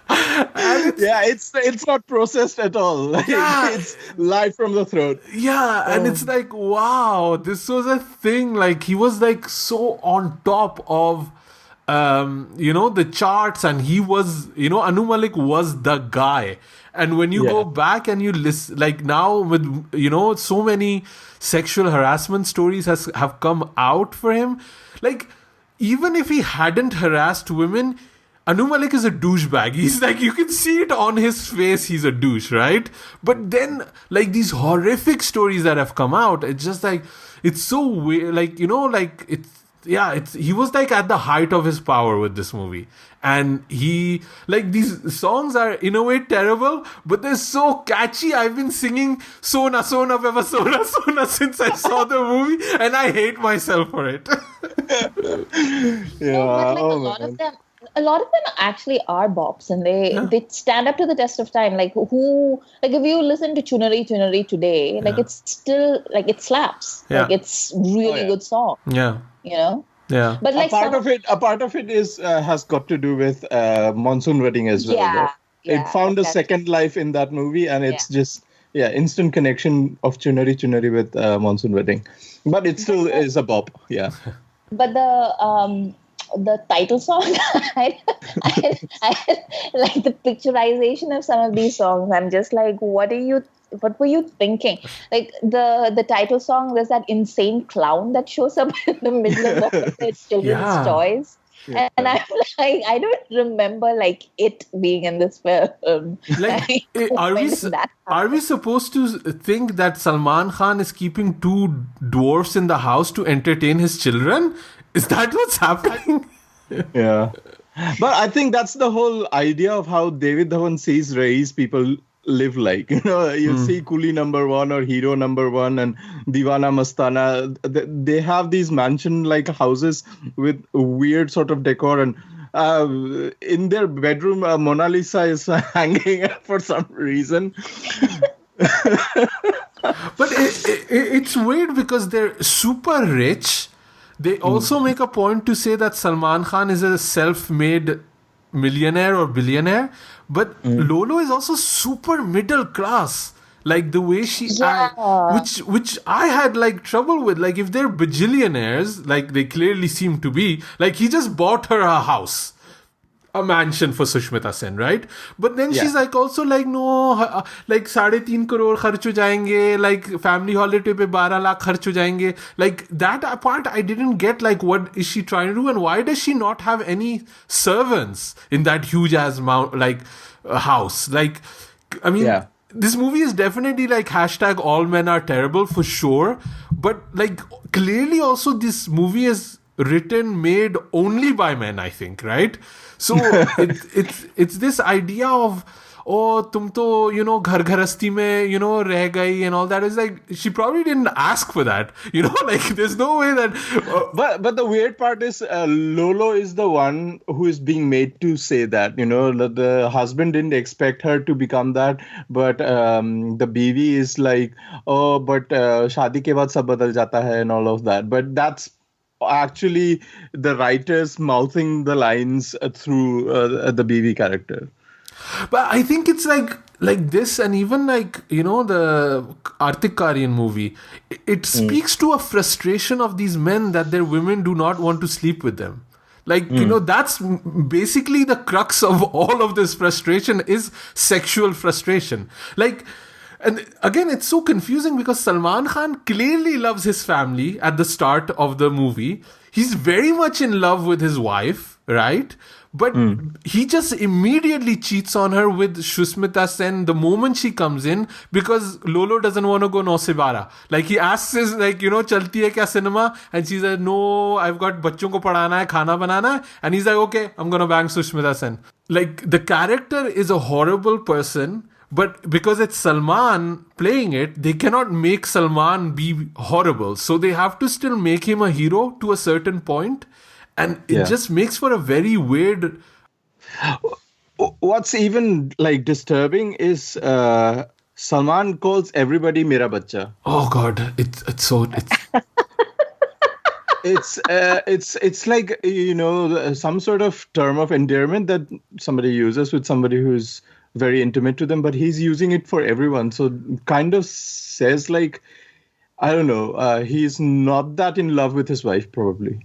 It's not processed at all. It's live from the throat. And it's like, wow, this was a thing. Like, he was like so on top of the charts, and he was, Anu Malik was the guy. And when you go back and you listen, like, now with so many sexual harassment stories have come out for him, like, even if he hadn't harassed women, Anu Malik is a douchebag. He's like, you can see it on his face, he's a douche, right? But then, like, these horrific stories that have come out, it's just like, it's so weird, like, he was like at the height of his power with this movie. And he, like, these songs are in a way terrible, but they're so catchy. I've been singing Sona Sona Beba Sona Sona since I saw the movie, and I hate myself for it. A lot of them actually are bops, and they stand up to the test of time. Like if you listen to Chunari Chunari today, like it's still like it slaps. Like it's really good song. Yeah. You know. Yeah. But like a part of it is has got to do with Monsoon Wedding as well. Yeah. It found a second life in that movie, and it's just instant connection of Chunari Chunari with Monsoon Wedding, but it still is a bop. Yeah. But the title song, I like the picturization of some of these songs. I'm just like, what were you thinking? Like the title song, there's that insane clown that shows up in the middle of the children's toys. Yeah. And I'm like, I don't remember like it being in this film. Like, are we supposed to think that Salman Khan is keeping two dwarfs in the house to entertain his children? Is that what's happening? Yeah. But I think that's the whole idea of how David Dhawan sees Rais people live like. You know, you see Coolie number 1 or Hero number 1 and Deewana Mastana. They have these mansion-like houses with weird sort of decor, and in their bedroom, Mona Lisa is hanging for some reason. But it's weird because they're super rich. They also make a point to say that Salman Khan is a self-made millionaire or billionaire, but Lolo is also super middle class. Like the way she which I had like trouble with. Like if they're bajillionaires, like they clearly seem to be, like he just bought her a house, a mansion for Sushmita Sen, right? But then she's like also like, no, like 3.5 crore kharch ho jayenge, like family holiday pe 12 lakh kharch ho jayenge. Like that part I didn't get, like what is she trying to do, and why does she not have any servants in that huge ass house? Like, I mean, this movie is definitely like hashtag all men are terrible for sure, but like clearly also this movie is made only by men, I think, right? So it's this idea of, oh, tum to, you know, ghar gharasti mein, you know, reh gayi and all that. Is like, she probably didn't ask for that, you know, like there's no way that... But the weird part is Lolo is the one who is being made to say that, you know, the husband didn't expect her to become that, but the Biwi is like, oh, but shaadi ke baad sab badal jata hai and all of that. But that's actually the writers mouthing the lines through the Biwi character. But I think it's like this, and even like, you know, the Kartik Aryan movie, it speaks to a frustration of these men that their women do not want to sleep with them. Like, you know, that's basically the crux of all of this frustration is sexual frustration. Like, and again, it's so confusing because Salman Khan clearly loves his family at the start of the movie. He's very much in love with his wife, right? But he just immediately cheats on her with Sushmita Sen the moment she comes in, because Lolo doesn't want to go Nausibara. Like he asks his, like, you know, chalti hai kya cinema? And she's like, no, I've got bachchon ko padhana hai, khana banana hai. And he's like, okay, I'm going to bang Sushmita Sen. Like the character is a horrible person, but because it's Salman playing it, they cannot make Salman be horrible. So they have to still make him a hero to a certain point. And it just makes for a very weird... What's even like disturbing is Salman calls everybody Mera Bacha. Oh God, it's it's like, you know, some sort of term of endearment that somebody uses with somebody who's very intimate to them, but he's using it for everyone. So kind of says like, I don't know, he's not that in love with his wife probably.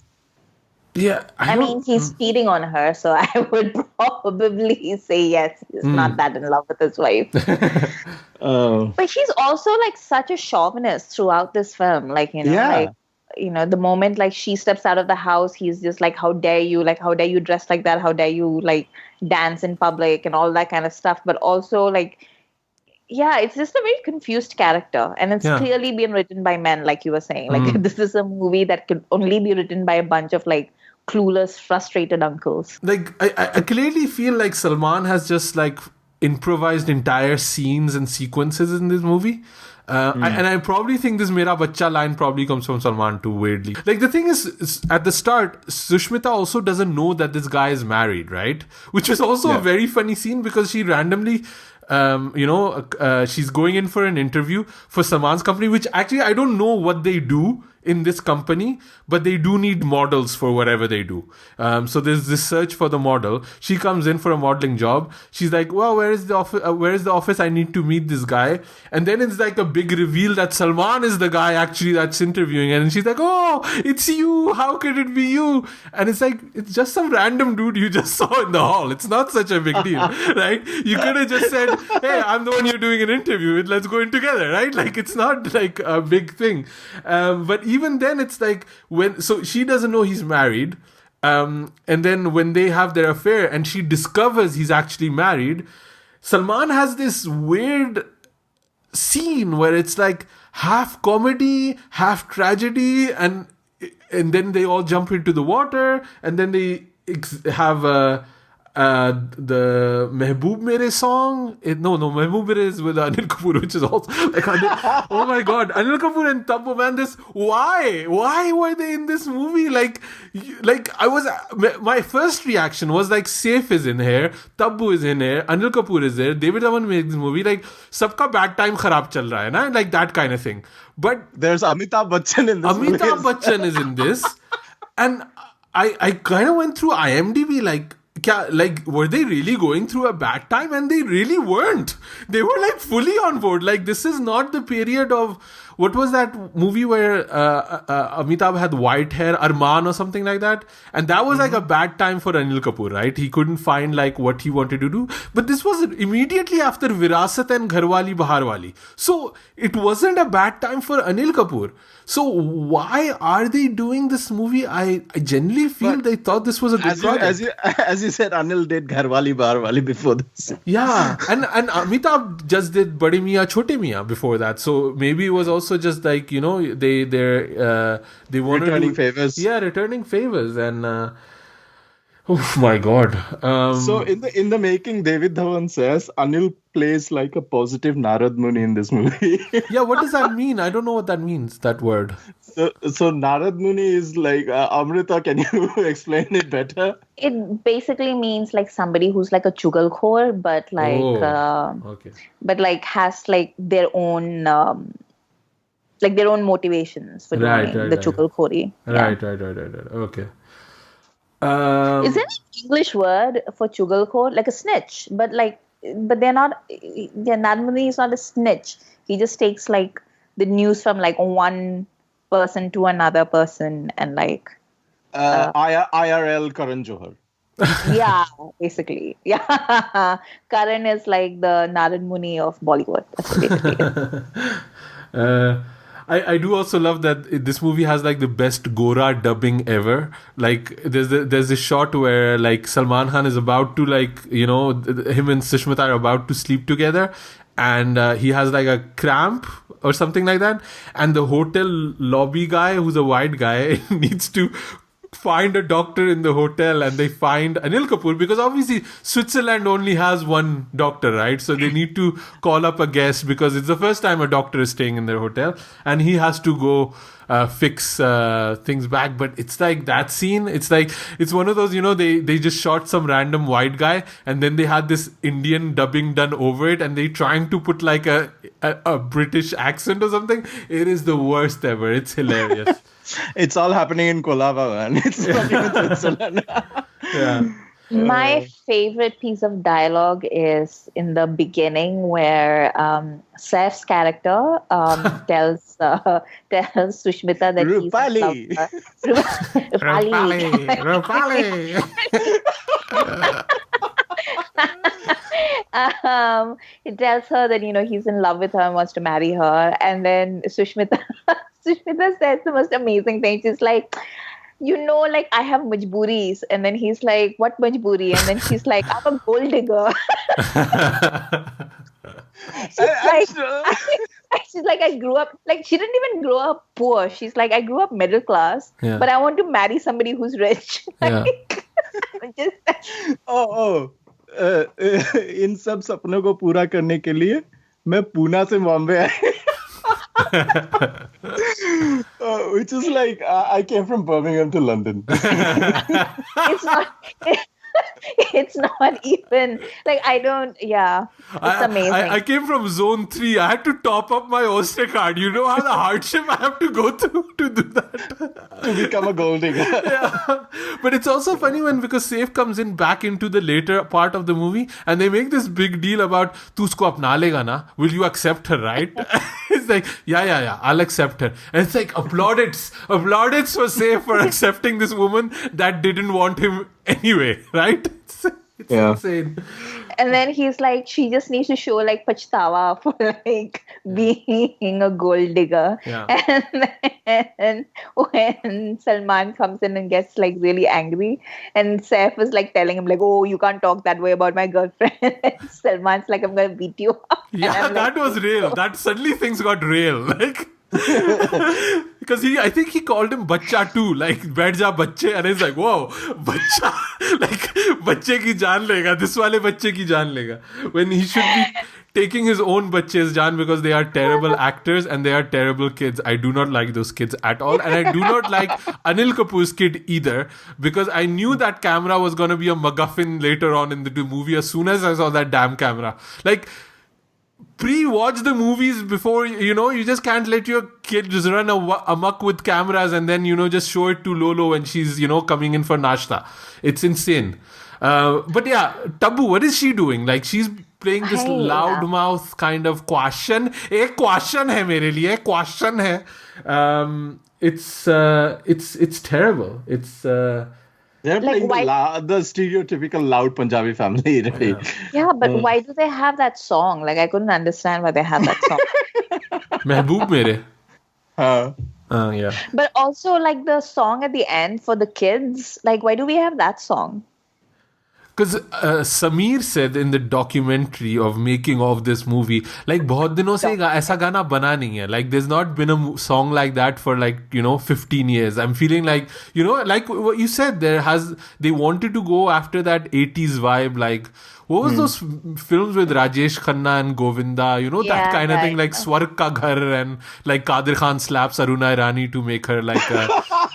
Yeah, I mean, he's cheating on her, so I would probably say yes, he's not that in love with his wife. But he's also like such a chauvinist throughout this film. Like, you know, like, you know, the moment like she steps out of the house, he's just like, how dare you? Like, how dare you dress like that? How dare you like dance in public and all that kind of stuff? But also like, yeah, it's just a very confused character, and it's clearly been written by men, like you were saying. Like this is a movie that could only be written by a bunch of like clueless, frustrated uncles. Like I clearly feel like Salman has just like improvised entire scenes and sequences in this movie. And I probably think this "Mera Bachcha" line probably comes from Salman too, weirdly. Like, the thing is at the start, Sushmita also doesn't know that this guy is married, right? Which is also a very funny scene, because she randomly, she's going in for an interview for Salman's company, which actually I don't know what they do in this company, but they do need models for whatever they do. So there's this search for the model. She comes in for a modeling job. She's like, well, where is the office? I need to meet this guy. And then it's like a big reveal that Salman is the guy actually that's interviewing. And she's like, oh, it's you. How could it be you? And it's like, it's just some random dude you just saw in the hall. It's not such a big deal, right? You could have just said, hey, I'm the one you're doing an interview with. Let's go in together, right? Like, it's not like a big thing. But even then, it's like, so she doesn't know he's married. And then when they have their affair and she discovers he's actually married, Salman has this weird scene where it's like half comedy, half tragedy, and then they all jump into the water, and then they have the Mehboob Mere song. Mehboob Mere is with Anil Kapoor, which is also like, oh my god, Anil Kapoor and Tabu, man, why were they in this movie? Like my first reaction was like, Saif is in here, Tabu is in here, Anil Kapoor is there, David Dhawan made this movie, like sabka bad time kharab chal raha hai na, like that kind of thing. But there's Amitabh Bachchan in this movie. Amitabh Bachchan is in this, and I kind of went through IMDb like, were they really going through a bad time? And they really weren't. They were like fully on board. Like, this is not the period of, what was that movie where Amitabh had white hair, Arman or something like that? And that was like a bad time for Anil Kapoor, right? He couldn't find like what he wanted to do. But this was immediately after Virasat and Gharwali Baharwali. So it wasn't a bad time for Anil Kapoor. So why are they doing this movie? I genuinely feel they thought this was a good project. As you said, Anil did Gharwali Baharwali before this. Yeah, and Amitabh just did Bade Miyan Chote Miyan before that. So maybe it was also just like, they wanted returning favors. Yeah, returning favors, and oh my god. So in the making, David Dhawan says Anil plays like a positive Narad Muni in this movie. Yeah, what does that mean? I don't know what that means, that word. So Narad Muni is like, Amrita, can you explain it better? It basically means like somebody who's like a chugalkhor, but like, but like has like their own motivations for doing the chugalkhori. Right. Okay. Is there an English word for chugalkhor? Like a snitch, but they're not. Narad Muni is not a snitch. He just takes like the news from like one person to another person, and like IRL Karan Johar. Yeah, basically. Yeah, Karan is like the Narad Muni of Bollywood. That's what basically is. I do also love that this movie has like the best Gora dubbing ever. Like there's this shot where like Salman Khan is about to him and Sushmita are about to sleep together, and he has like a cramp or something like that, and the hotel lobby guy, who's a white guy, needs to find a doctor in the hotel, and they find Anil Kapoor, because obviously Switzerland only has one doctor, right? So they need to call up a guest because it's the first time a doctor is staying in their hotel, and he has to go fix things back. But it's like that scene, it's one of those, they just shot some random white guy, and then they had this Indian dubbing done over it, and they trying to put like a British accent or something. It is the worst ever. It's hilarious. It's all happening in Kolava, man. It's not even Switzerland. Yeah. My favorite piece of dialogue is in the beginning where Saif's character tells Sushmita that Rupali. he's in love with her. He tells her that he's in love with her and wants to marry her, and then Sushmita says the most amazing thing. She's like, like I have majbooris, and then he's like, what majboori? And then she's like, I'm a gold digger. She's like, I grew up, like, she didn't even grow up poor. She's like, I grew up middle class, but I want to marry somebody who's rich. Like, इन सब सपनों को पूरा करने के लिए मैं पूना से बॉम्बे आया. Which is like, I came from Birmingham to London. It's not even like it's amazing. I came from zone 3. I had to top up my Oyster card. You know how the hardship I have to go through to do that. To become a gold digger. But it's also funny because Saif comes in back into the later part of the movie and they make this big deal about tu usko apna lega na, will you accept her, right? It's like, yeah, I'll accept her. And it's like, applaudits for Saif for accepting this woman that didn't want him anyway, right? It's insane. And then he's like, she just needs to show like pachtawa for like being a gold digger. Yeah. And then when Salman comes in and gets like really angry, and Saif is like telling him like, oh, you can't talk that way about my girlfriend. And Salman's like, I'm gonna beat you up. Yeah, that was real. That suddenly things got real. Like, because I think he called him bacha too, like baith ja bacche, and he's like, whoa, bacha, like bacche ki jaan lega, this wale bacche ki jaan lega, when he should be taking his own bacche's jaan because they are terrible actors and they are terrible kids. I do not like those kids at all, and I do not like Anil Kapoor's kid either, because I knew that camera was going to be a MacGuffin later on in the movie as soon as I saw that damn camera. Like, pre-watch the movies before, you just can't let your kid just run amok with cameras and then, just show it to Lolo when she's, coming in for nashta. It's insane. But yeah, Tabu, what is she doing? Like, she's playing this loudmouth kind of question. Ek question hai mere liye, question hai. It's terrible. It's... They're like playing the stereotypical loud Punjabi family, right? Yeah, but why do they have that song? Like, I couldn't understand why they have that song. Mehboob mere. Yeah. But also, like, the song at the end for the kids, like, why do we have that song? Because Sameer said in the documentary of making of this movie, like, बहुत दिनों से ऐसा गाना बना नहीं है. Like, there's not been a song like that for 15 years. I'm feeling like, like what you said, they wanted to go after that 80s vibe. Like, what was those films with Rajesh Khanna and Govinda? That kind of thing, like Swarg Ka Ghar, and like Kadir Khan slaps Aruna Irani to make her like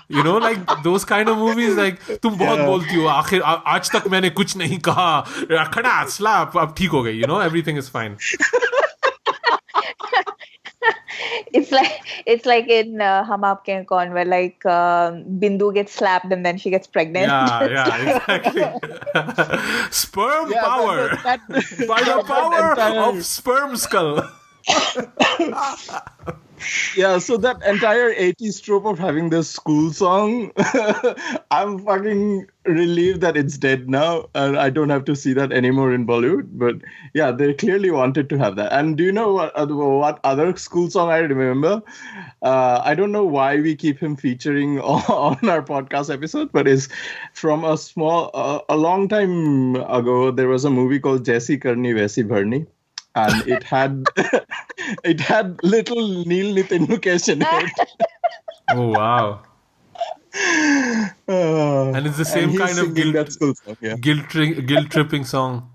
like those kind of movies. Like, तुम बहुत बोलती हो, आखिर आज तक मैंने कुछ नहीं कहा, रखना slap, अब ठीक हो गई, everything is fine. It's like in Hum Aapke Hain Kaun, where like Bindu gets slapped and then she gets pregnant. Yeah, exactly. Sperm power. By the power of sperm skull. Yeah, so that entire 80s trope of having this school song, I'm fucking relieved that it's dead now, and I don't have to see that anymore in Bollywood. But yeah, they clearly wanted to have that. And do you know what other school song I remember? I don't know why we keep him featuring on our podcast episode, but it's from a long time ago. There was a movie called Jaisi Karni Vaisi Bharni. And it had little Neil Nitin Mukesh in it. Oh, wow. And it's the same kind of guilt-tripping song.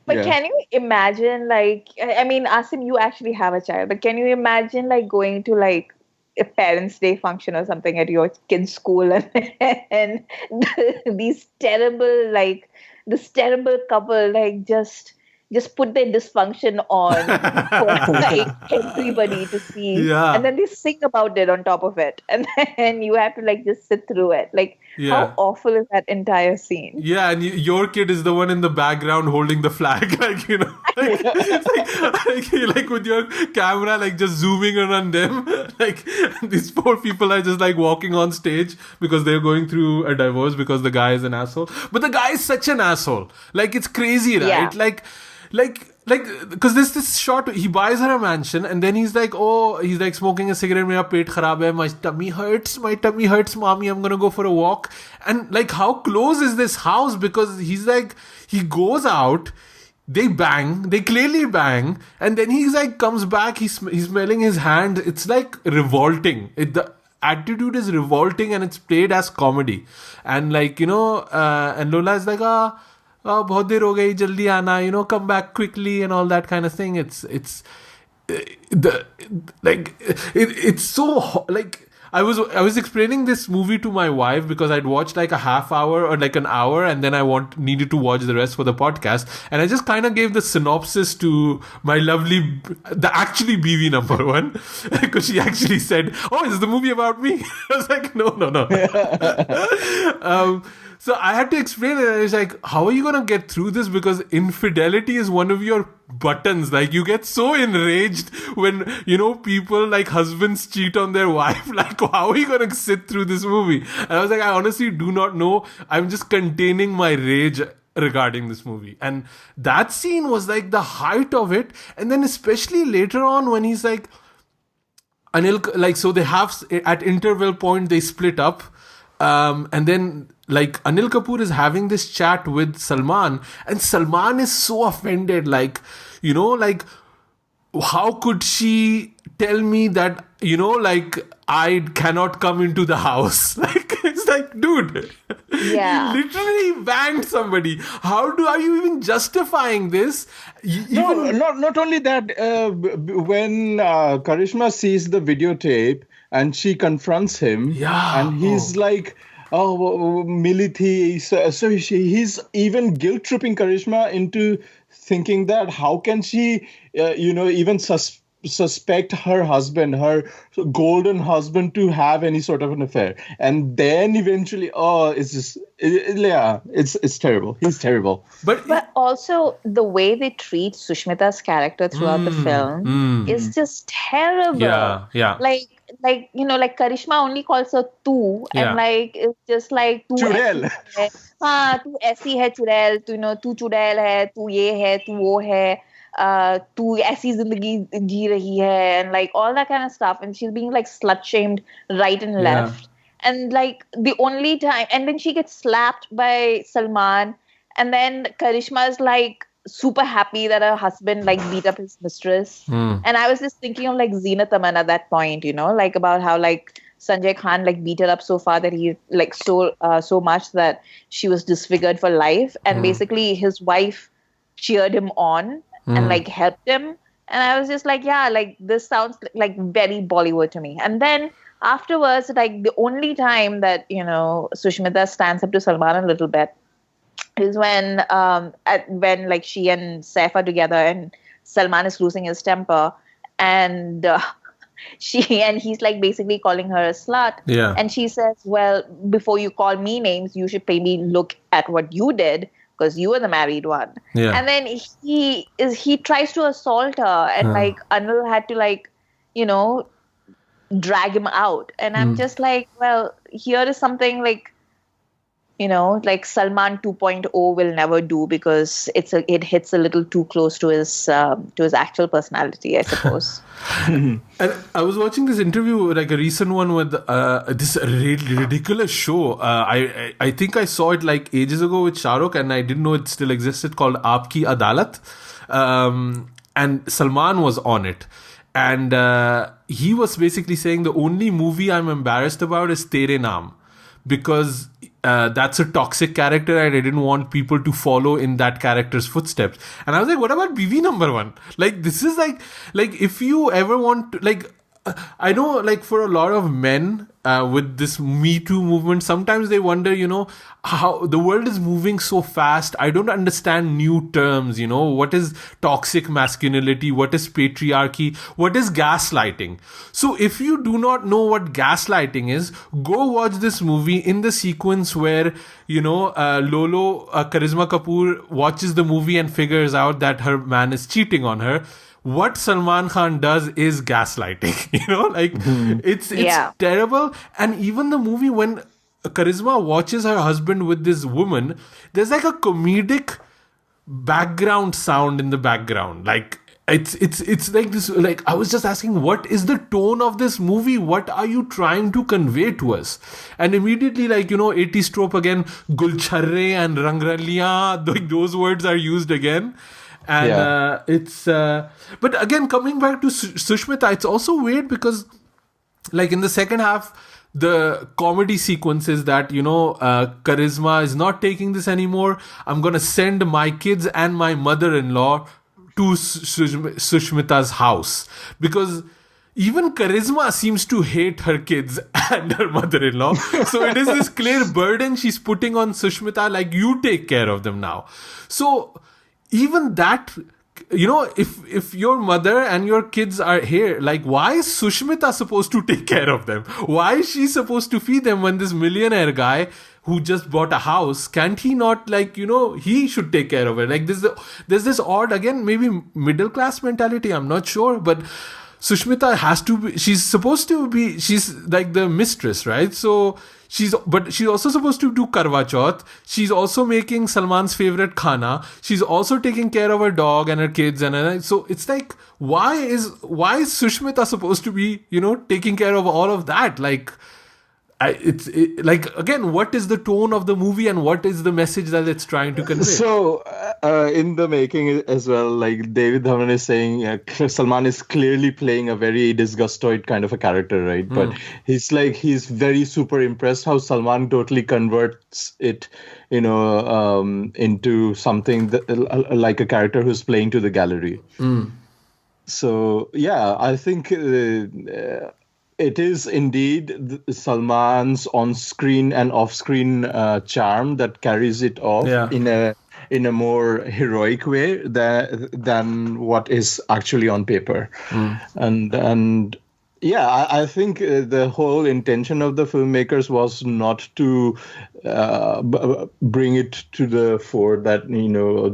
But can you imagine, like, I mean, Asim, you actually have a child, but can you imagine, like, going to, like, a Parents' Day function or something at your kid's school and this terrible couple, like, just put their dysfunction on for like everybody to see, and then they sing about it on top of it, and then you have to like just sit through it. Like, how awful is that entire scene? Yeah, and your kid is the one in the background holding the flag, like, like with your camera, like just zooming in on them. Like, these poor people are just like walking on stage because they're going through a divorce because the guy is an asshole. But the guy is such an asshole. Like, it's crazy, right? Yeah. Like, because there's this shot, he buys her a mansion and then he's like smoking a cigarette, mera pet kharab hai, my tummy hurts, mommy, I'm gonna go for a walk. And like, how close is this house? Because he's like, he goes out, they bang, they clearly bang, and then he's like comes back, he's smelling his hand. It's like revolting. The attitude is revolting, and it's played as comedy. And like, you know, and Lola is like, bahut der ho gayi, jaldi aana, you know, come back quickly and all that kind of thing. It's so like. I was explaining this movie to my wife because I'd watched like a half hour or like an hour, and then I needed to watch the rest for the podcast, and I just kind of gave the synopsis to my lovely, actually Biwi number one, because she actually said, "Oh, is the movie about me?" I was like, "No." So I had to explain it. I was like, how are you going to get through this? Because infidelity is one of your buttons. Like, you get so enraged when, you know, people like husbands cheat on their wife. Like, how are you going to sit through this movie? And I was like, I honestly do not know. I'm just containing my rage regarding this movie. And that scene was like the height of it. And then especially later on when he's like, Anil, like, so they have, at interval point, they split up. And then like Anil Kapoor is having this chat with Salman, and Salman is so offended, like, you know, like, how could she tell me that, you know, like, I cannot come into the house? Like, it's like, dude, yeah, you literally banged somebody. How are you even justifying this? Not only that, when Karisma sees the videotape and she confronts him, and he's like, oh, mili thi. So he's even guilt tripping Karisma into thinking that how can she, even suspect her husband, her golden husband, to have any sort of an affair. And then eventually, it's terrible. He's terrible. But also the way they treat Sushmita's character throughout the film is just terrible. Yeah. Like, you know, like Karisma only calls her tu, and like it's just like tu chudel. Tu ऐसी है चुड़ैल, tu, you know, tu चुड़ैल है, tu ये है, tu वो है, tu ऐसी जिंदगी जी रही है, and like all that kind of stuff. And she's being like slut shamed right and left. And like the only time, and then she gets slapped by Salman, and then Karisma is like super happy that her husband like beat up his mistress. And I was just thinking of like Zeenat Aman at that point, you know, like about how like Sanjay Khan like beat her up so far that he like so much that she was disfigured for life, and basically his wife cheered him on and like helped him. And I was just like, yeah, like this sounds like very Bollywood to me. And then afterwards, like the only time that, you know, Sushmita stands up to Salman a little bit is when like she and Saif are together and Salman is losing his temper, and he's like basically calling her a slut. Yeah. And she says, well, before you call me names, you should maybe look at what you did, because you were the married one. Yeah. And then he tries to assault her, and like Anil had to like, you know, drag him out. And I'm just like, well, here is something like, you know, like Salman 2.0 will never do, because it hits a little too close to his actual personality, I suppose. And I was watching this interview, like a recent one with this ridiculous show. I think I saw it like ages ago with Shah Rukh, and I didn't know it still existed, called Aapki Adalat. And Salman was on it. And he was basically saying the only movie I'm embarrassed about is Tere Naam, because that's a toxic character and I didn't want people to follow in that character's footsteps. And I was like, what about Biwi number one? Like, this is like if you ever want to, like, I know, like, for a lot of men with this Me Too movement, sometimes they wonder, you know, how the world is moving so fast. I don't understand new terms, you know, what is toxic masculinity, what is patriarchy, what is gaslighting. So if you do not know what gaslighting is, go watch this movie in the sequence where, you know, Karisma Kapoor watches the movie and figures out that her man is cheating on her. What Salman Khan does is gaslighting, you know, like it's terrible. And even the movie, when Karisma watches her husband with this woman, there's like a comedic background sound in the background. Like it's like this, like I was just asking, what is the tone of this movie? What are you trying to convey to us? And immediately, like, you know, 80s trope again, Gulcharre and Rangraliyan, those words are used again. And it's but again, coming back to Sushmita, it's also weird because like in the second half, the comedy sequences that Karisma is not taking this anymore. I'm gonna send my kids and my mother-in-law to Sushmita's house, because even Karisma seems to hate her kids and her mother-in-law. So it is this clear burden she's putting on Sushmita, like, you take care of them now. So even that, if your mother and your kids are here, like, why is Sushmita supposed to take care of them? Why is she supposed to feed them when this millionaire guy who just bought a house, can't he not, like, he should take care of it? Like, there's this odd, again, maybe middle class mentality, I'm not sure, but Sushmita has to be, she's like the mistress, right? So she's also supposed to do Karwa Chauth. She's also making Salman's favorite khana. She's also taking care of her dog and her kids, and so it's like, why is Sushmita supposed to be, taking care of all of that? Like, like, again, what is the tone of the movie and what is the message that it's trying to convey? So in the making as well, like David Dhawan is saying, Salman is clearly playing a very disgustoid kind of a character, right? But he's very super impressed how Salman totally converts it, into something that, like a character who's playing to the gallery. So yeah, I think it is indeed Salman's on-screen and off-screen charm that carries it off in a more heroic way than what is actually on paper. And yeah, I think the whole intention of the filmmakers was not to bring it to the fore that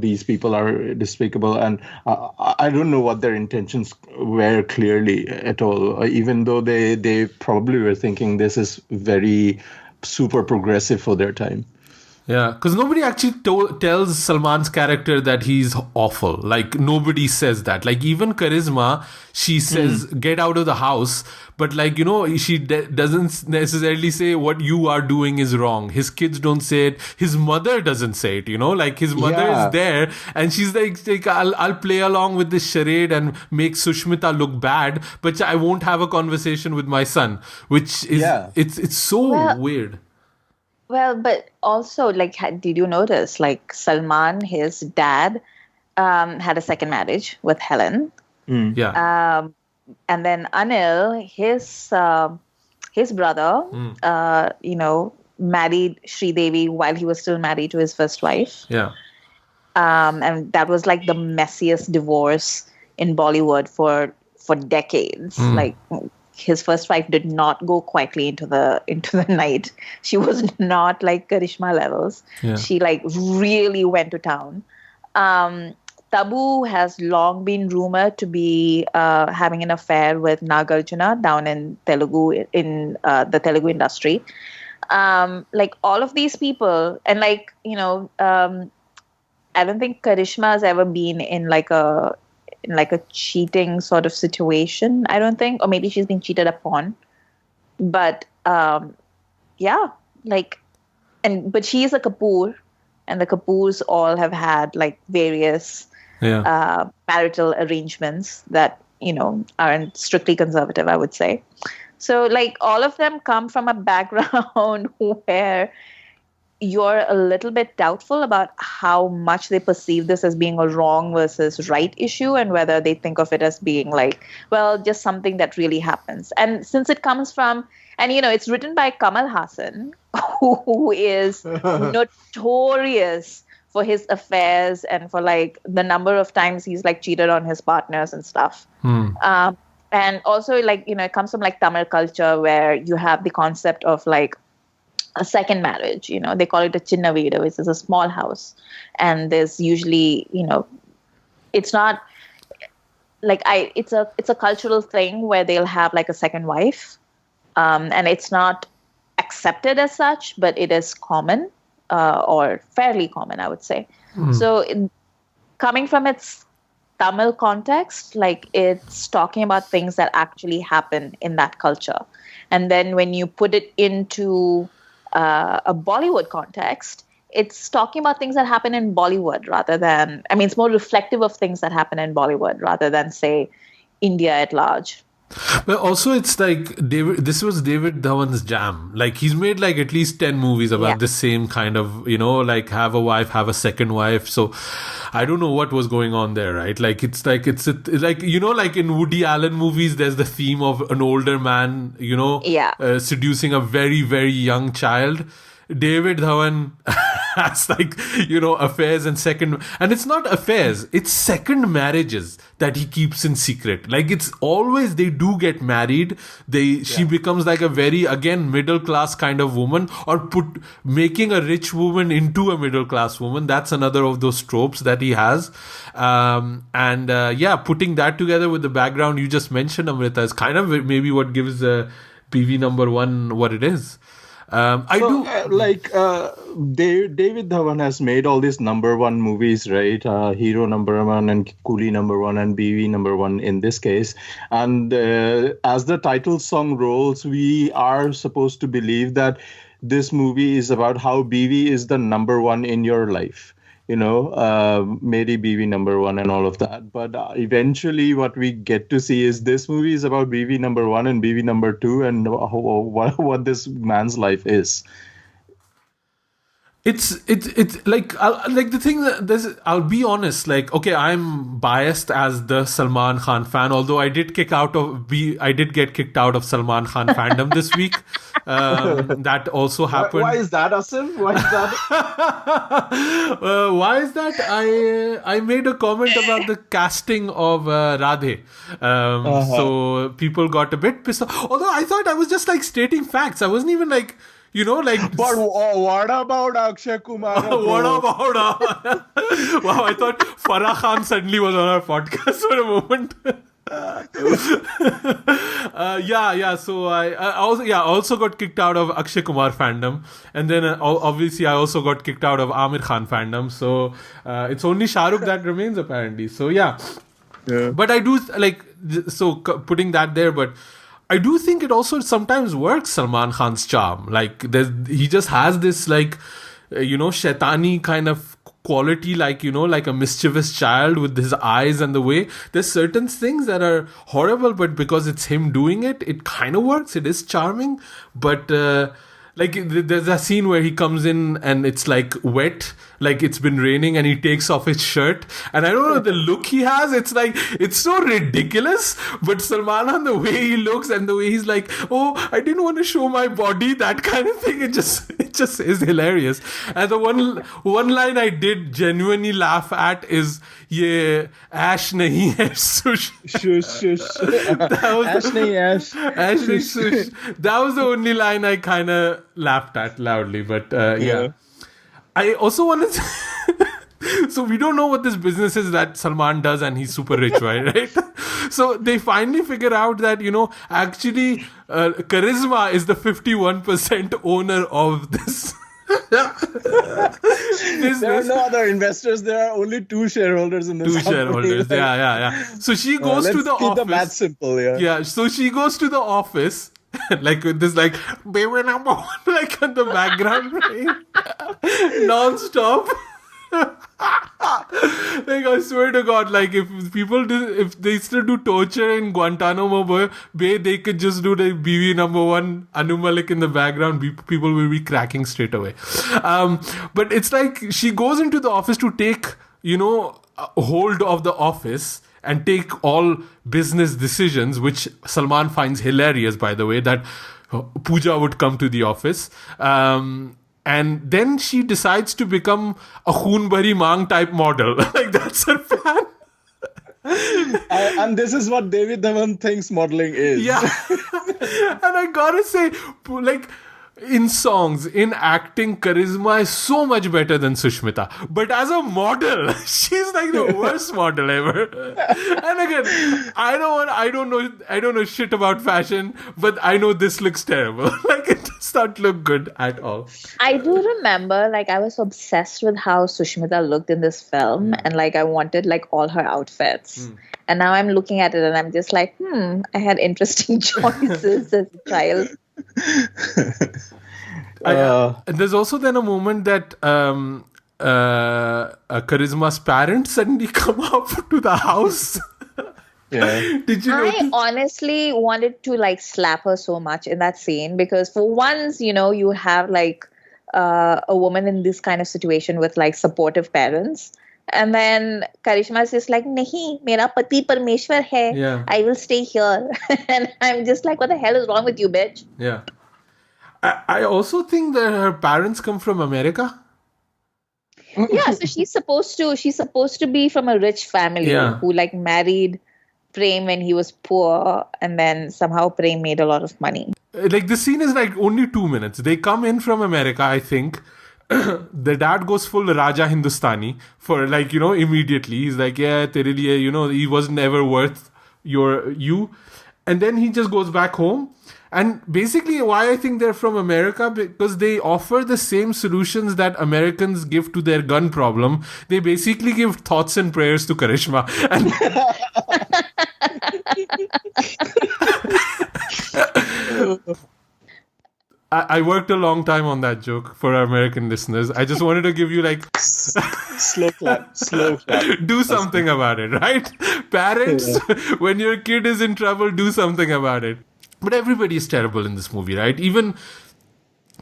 these people are despicable, and I don't know what their intentions were clearly at all, even though they probably were thinking this is very super progressive for their time. Yeah, because nobody actually tells Salman's character that he's awful. Like, nobody says that. Like, even Karisma, she says, get out of the house. But, like, she doesn't necessarily say what you are doing is wrong. His kids don't say it. His mother doesn't say it, Like, his mother is there. And she's like I'll play along with this charade and make Sushmita look bad. But I won't have a conversation with my son. Which is, it's so weird. Well, but also, like, did you notice, like, Salman, his dad, had a second marriage with Helen. Yeah. And then Anil, his brother, married Sridevi while he was still married to his first wife. Yeah. And that was like the messiest divorce in Bollywood for decades. Like, his first wife did not go quietly into the night. She was not like Karishma levels. Yeah. She like really went to town. Tabu has long been rumored to be having an affair with Nagarjuna down in Telugu, in the Telugu industry. Like, all of these people, and like, I don't think Karishma has ever been in like a cheating sort of situation, I don't think, or maybe she's been cheated upon. But yeah, like, but she is a Kapoor, and the Kapoors all have had like various marital arrangements that aren't strictly conservative, I would say. So like, all of them come from a background where you're a little bit doubtful about how much they perceive this as being a wrong versus right issue, and whether they think of it as being like, well, just something that really happens. And since it comes from, and it's written by Kamal Haasan, who is notorious for his affairs and for like the number of times he's like cheated on his partners and stuff. And also, like, it comes from like Tamil culture, where you have the concept of like a second marriage. They call it a chinna veedu, which is a small house, and there's usually, it's not like it's a cultural thing where they'll have like a second wife, and it's not accepted as such, but it is common, or fairly common, I would say. So coming from its Tamil context, like, it's talking about things that actually happen in that culture, and then when you put it into a Bollywood context, it's talking about things that happen in Bollywood rather than, I mean, it's more reflective of things that happen in Bollywood rather than, say, India at large. But also, it's like this was David Dhawan's jam. Like, he's made like at least 10 movies about the same kind of, like have a wife, have a second wife. So I don't know what was going on there, right? Like, it's like like in Woody Allen movies, there's the theme of an older man, seducing a very, very young child. David Dhawan has affairs and it's not affairs, it's second marriages that he keeps in secret. Like, it's always they do get married, she becomes like a very, again, middle class kind of woman, or making a rich woman into a middle class woman. That's another of those tropes that he has. Putting that together with the background you just mentioned, Amrita, is kind of maybe what gives BV number one what it is. David Dhawan has made all these number one movies, right? Hero number one and Coolie number one and BV number one in this case. And as the title song rolls, we are supposed to believe that this movie is about how BV is the number one in your life. Mary BV number one and all of that. But eventually what we get to see is this movie is about BV number one and BV number two and what this man's life is. It's like the thing that I'll be honest, like, okay, I'm biased as the Salman Khan fan, although I did get kicked out of Salman Khan fandom this week. That also happened. Why is that, Asim? Why is that? I made a comment about the casting of Radhe. So people got a bit pissed off. Although I thought I was just like stating facts. I wasn't even like, But what about Akshay Kumar? What about? Wow, I thought Farah Khan suddenly was on our podcast for a moment. So I also got kicked out of Akshay Kumar fandom, and then obviously I also got kicked out of Amir Khan fandom. So it's only Shah Rukh that remains apparently. So but I do putting that there, but I do think it also sometimes works, Salman Khan's charm. Like, he just has this shaitani kind of quality, like a mischievous child with his eyes and the way. There's certain things that are horrible, but because it's him doing it, it kind of works. It is charming, but there's a scene where he comes in and it's like wet, like it's been raining, and he takes off his shirt, and I don't know, the look he has, it's like, it's so ridiculous, but Salman Khan, the way he looks and the way he's like, oh, I didn't want to show my body, that kind of thing, it just is hilarious. And the one line I did genuinely laugh at is, ye ash nahi hai sush. Ash nahi ash. Ash nahi sush. That was the only line I kind of laughed at loudly, but I also wanted to so we don't know what this business is that Salman does, and he's super rich, right? So they finally figure out that, actually Karisma is the 51% owner of this business. There are no other investors. There are only two shareholders in this company. Shareholders. Yeah. So she goes to the office. Let's keep the math simple, Yeah, so she goes to the office, like with this, like, Biwi No, like in the background, right? Non-stop. Like, I swear to God, like, if they still do torture in Guantanamo Bay, they could just do the BV number one Anu Malik in the background. People will be cracking straight away. But it's like she goes into the office to take, hold of the office and take all business decisions, which Salman finds hilarious, by the way, that Pooja would come to the office. And then she decides to become a Khoon Bhari Maang type model. Like, that's her plan. And this is what David Dhawan thinks modeling is. Yeah. And I gotta say, like, in songs, in acting, Karisma is so much better than Sushmita. But as a model, she's like the worst model ever. And again, I don't know shit about fashion, but I know this looks terrible. Like, it does not look good at all. I do remember, like, I was obsessed with how Sushmita looked in this film, and like I wanted like all her outfits. And now I'm looking at it and I'm just like, I had interesting choices as a child. And there's also then a moment that Karisma's parents suddenly come up to the house. Yeah. Did you notice? I honestly wanted to like slap her so much in that scene because for once, you have like a woman in this kind of situation with like supportive parents. And then Karishma is just like, nahi, mera pati parmeshwar hai. Yeah. I will stay here. And I'm just like, what the hell is wrong with you, bitch? Yeah. I also think that her parents come from America. Yeah, so she's supposed to be from a rich family who like married Prem when he was poor, and then somehow Prem made a lot of money. Like the scene is like only 2 minutes. They come in from America, I think. The dad goes full Raja Hindustani for like, immediately. He's like, yeah, tere liye, he wasn't ever worth you. And then he just goes back home. And basically why I think they're from America, because they offer the same solutions that Americans give to their gun problem. They basically give thoughts and prayers to Karishma. And I worked a long time on that joke for our American listeners. I just wanted to give you like slow clap. Do something about it, right? Parents, when your kid is in trouble, do something about it. But everybody is terrible in this movie, right? Even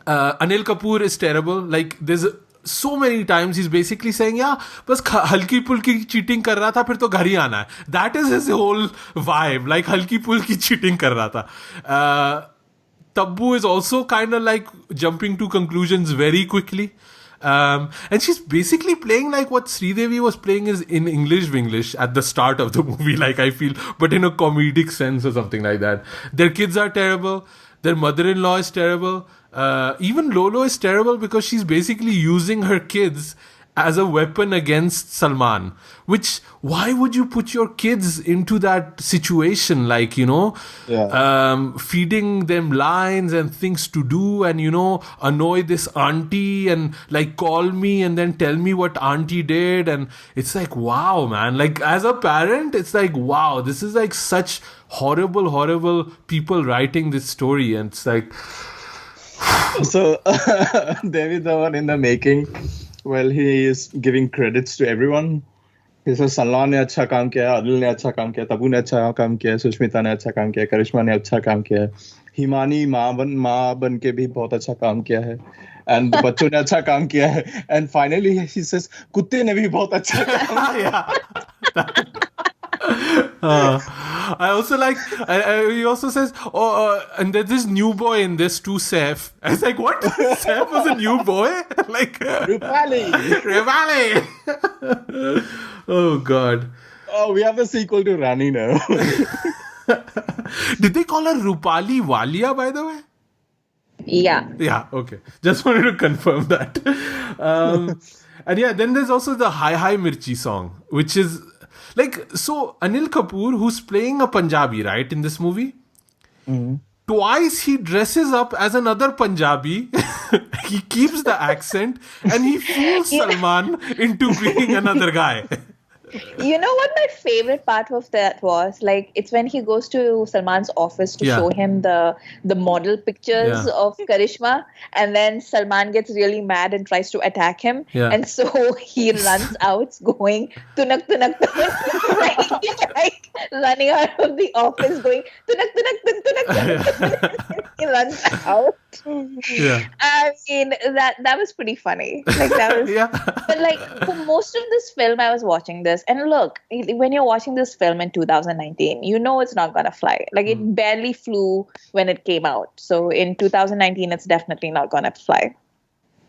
Anil Kapoor is terrible. Like there's so many times he's basically saying, yeah, bas halki pulki cheating kar raha tha, phir to ghar hi aana hai. That is his whole vibe. Like halki pulki cheating kar raha tha. Tabu is also kind of like jumping to conclusions very quickly. And she's basically playing like what Sridevi was playing is in English at the start of the movie, like I feel, but in a comedic sense or something like that. Their kids are terrible. Their mother-in-law is terrible. Even Lolo is terrible because she's basically using her kids as a weapon against Salman. Which, why would you put your kids into that situation? Like, feeding them lines and things to do and, annoy this auntie and like call me and then tell me what auntie did. And it's like, wow, man. Like as a parent, it's like, wow, this is like such horrible people writing this story. And it's like... So, David Dhawan in the making, well, he is giving credits to everyone. He says, Salman ne अच्छा काम किया, Anil ने अच्छा काम किया, Tabu ने अच्छा काम किया, Sushmita ने अच्छा काम किया, Karishma ने अच्छा काम किया, हिमानी माँ बन के भी बहुत अच्छा काम किया है, and बच्चों ने अच्छा काम किया है, and finally he says, कुत्ते ने भी बहुत अच्छा काम किया. I also like, he also says, and there's this new boy in this too, Saif. I was like, what? Saif was a new boy? Like, Rupali. Oh, God. Oh, we have a sequel to Rani now. Did they call her Rupali Walia, by the way? Yeah. Yeah, okay. Just wanted to confirm that. And yeah, then there's also the Hi Mirchi song, which is... Like, so Anil Kapoor, who's playing a Punjabi, right, in this movie, twice he dresses up as another Punjabi, he keeps the accent, and he fools Salman into being another guy. You know what my favorite part of that was? Like, it's when he goes to Salman's office to show him the model pictures of Karishma, and then Salman gets really mad and tries to attack him, and so he runs out going tunak tunak tunak, like running out of the office going tunak tunak tunak tunak. He runs out. Yeah. I mean, that was pretty funny. Like that was, but like for most of this film, I was watching this. And look, when you're watching this film in 2019, you know it's not gonna fly. Like it barely flew when it came out. So in 2019, it's definitely not gonna fly.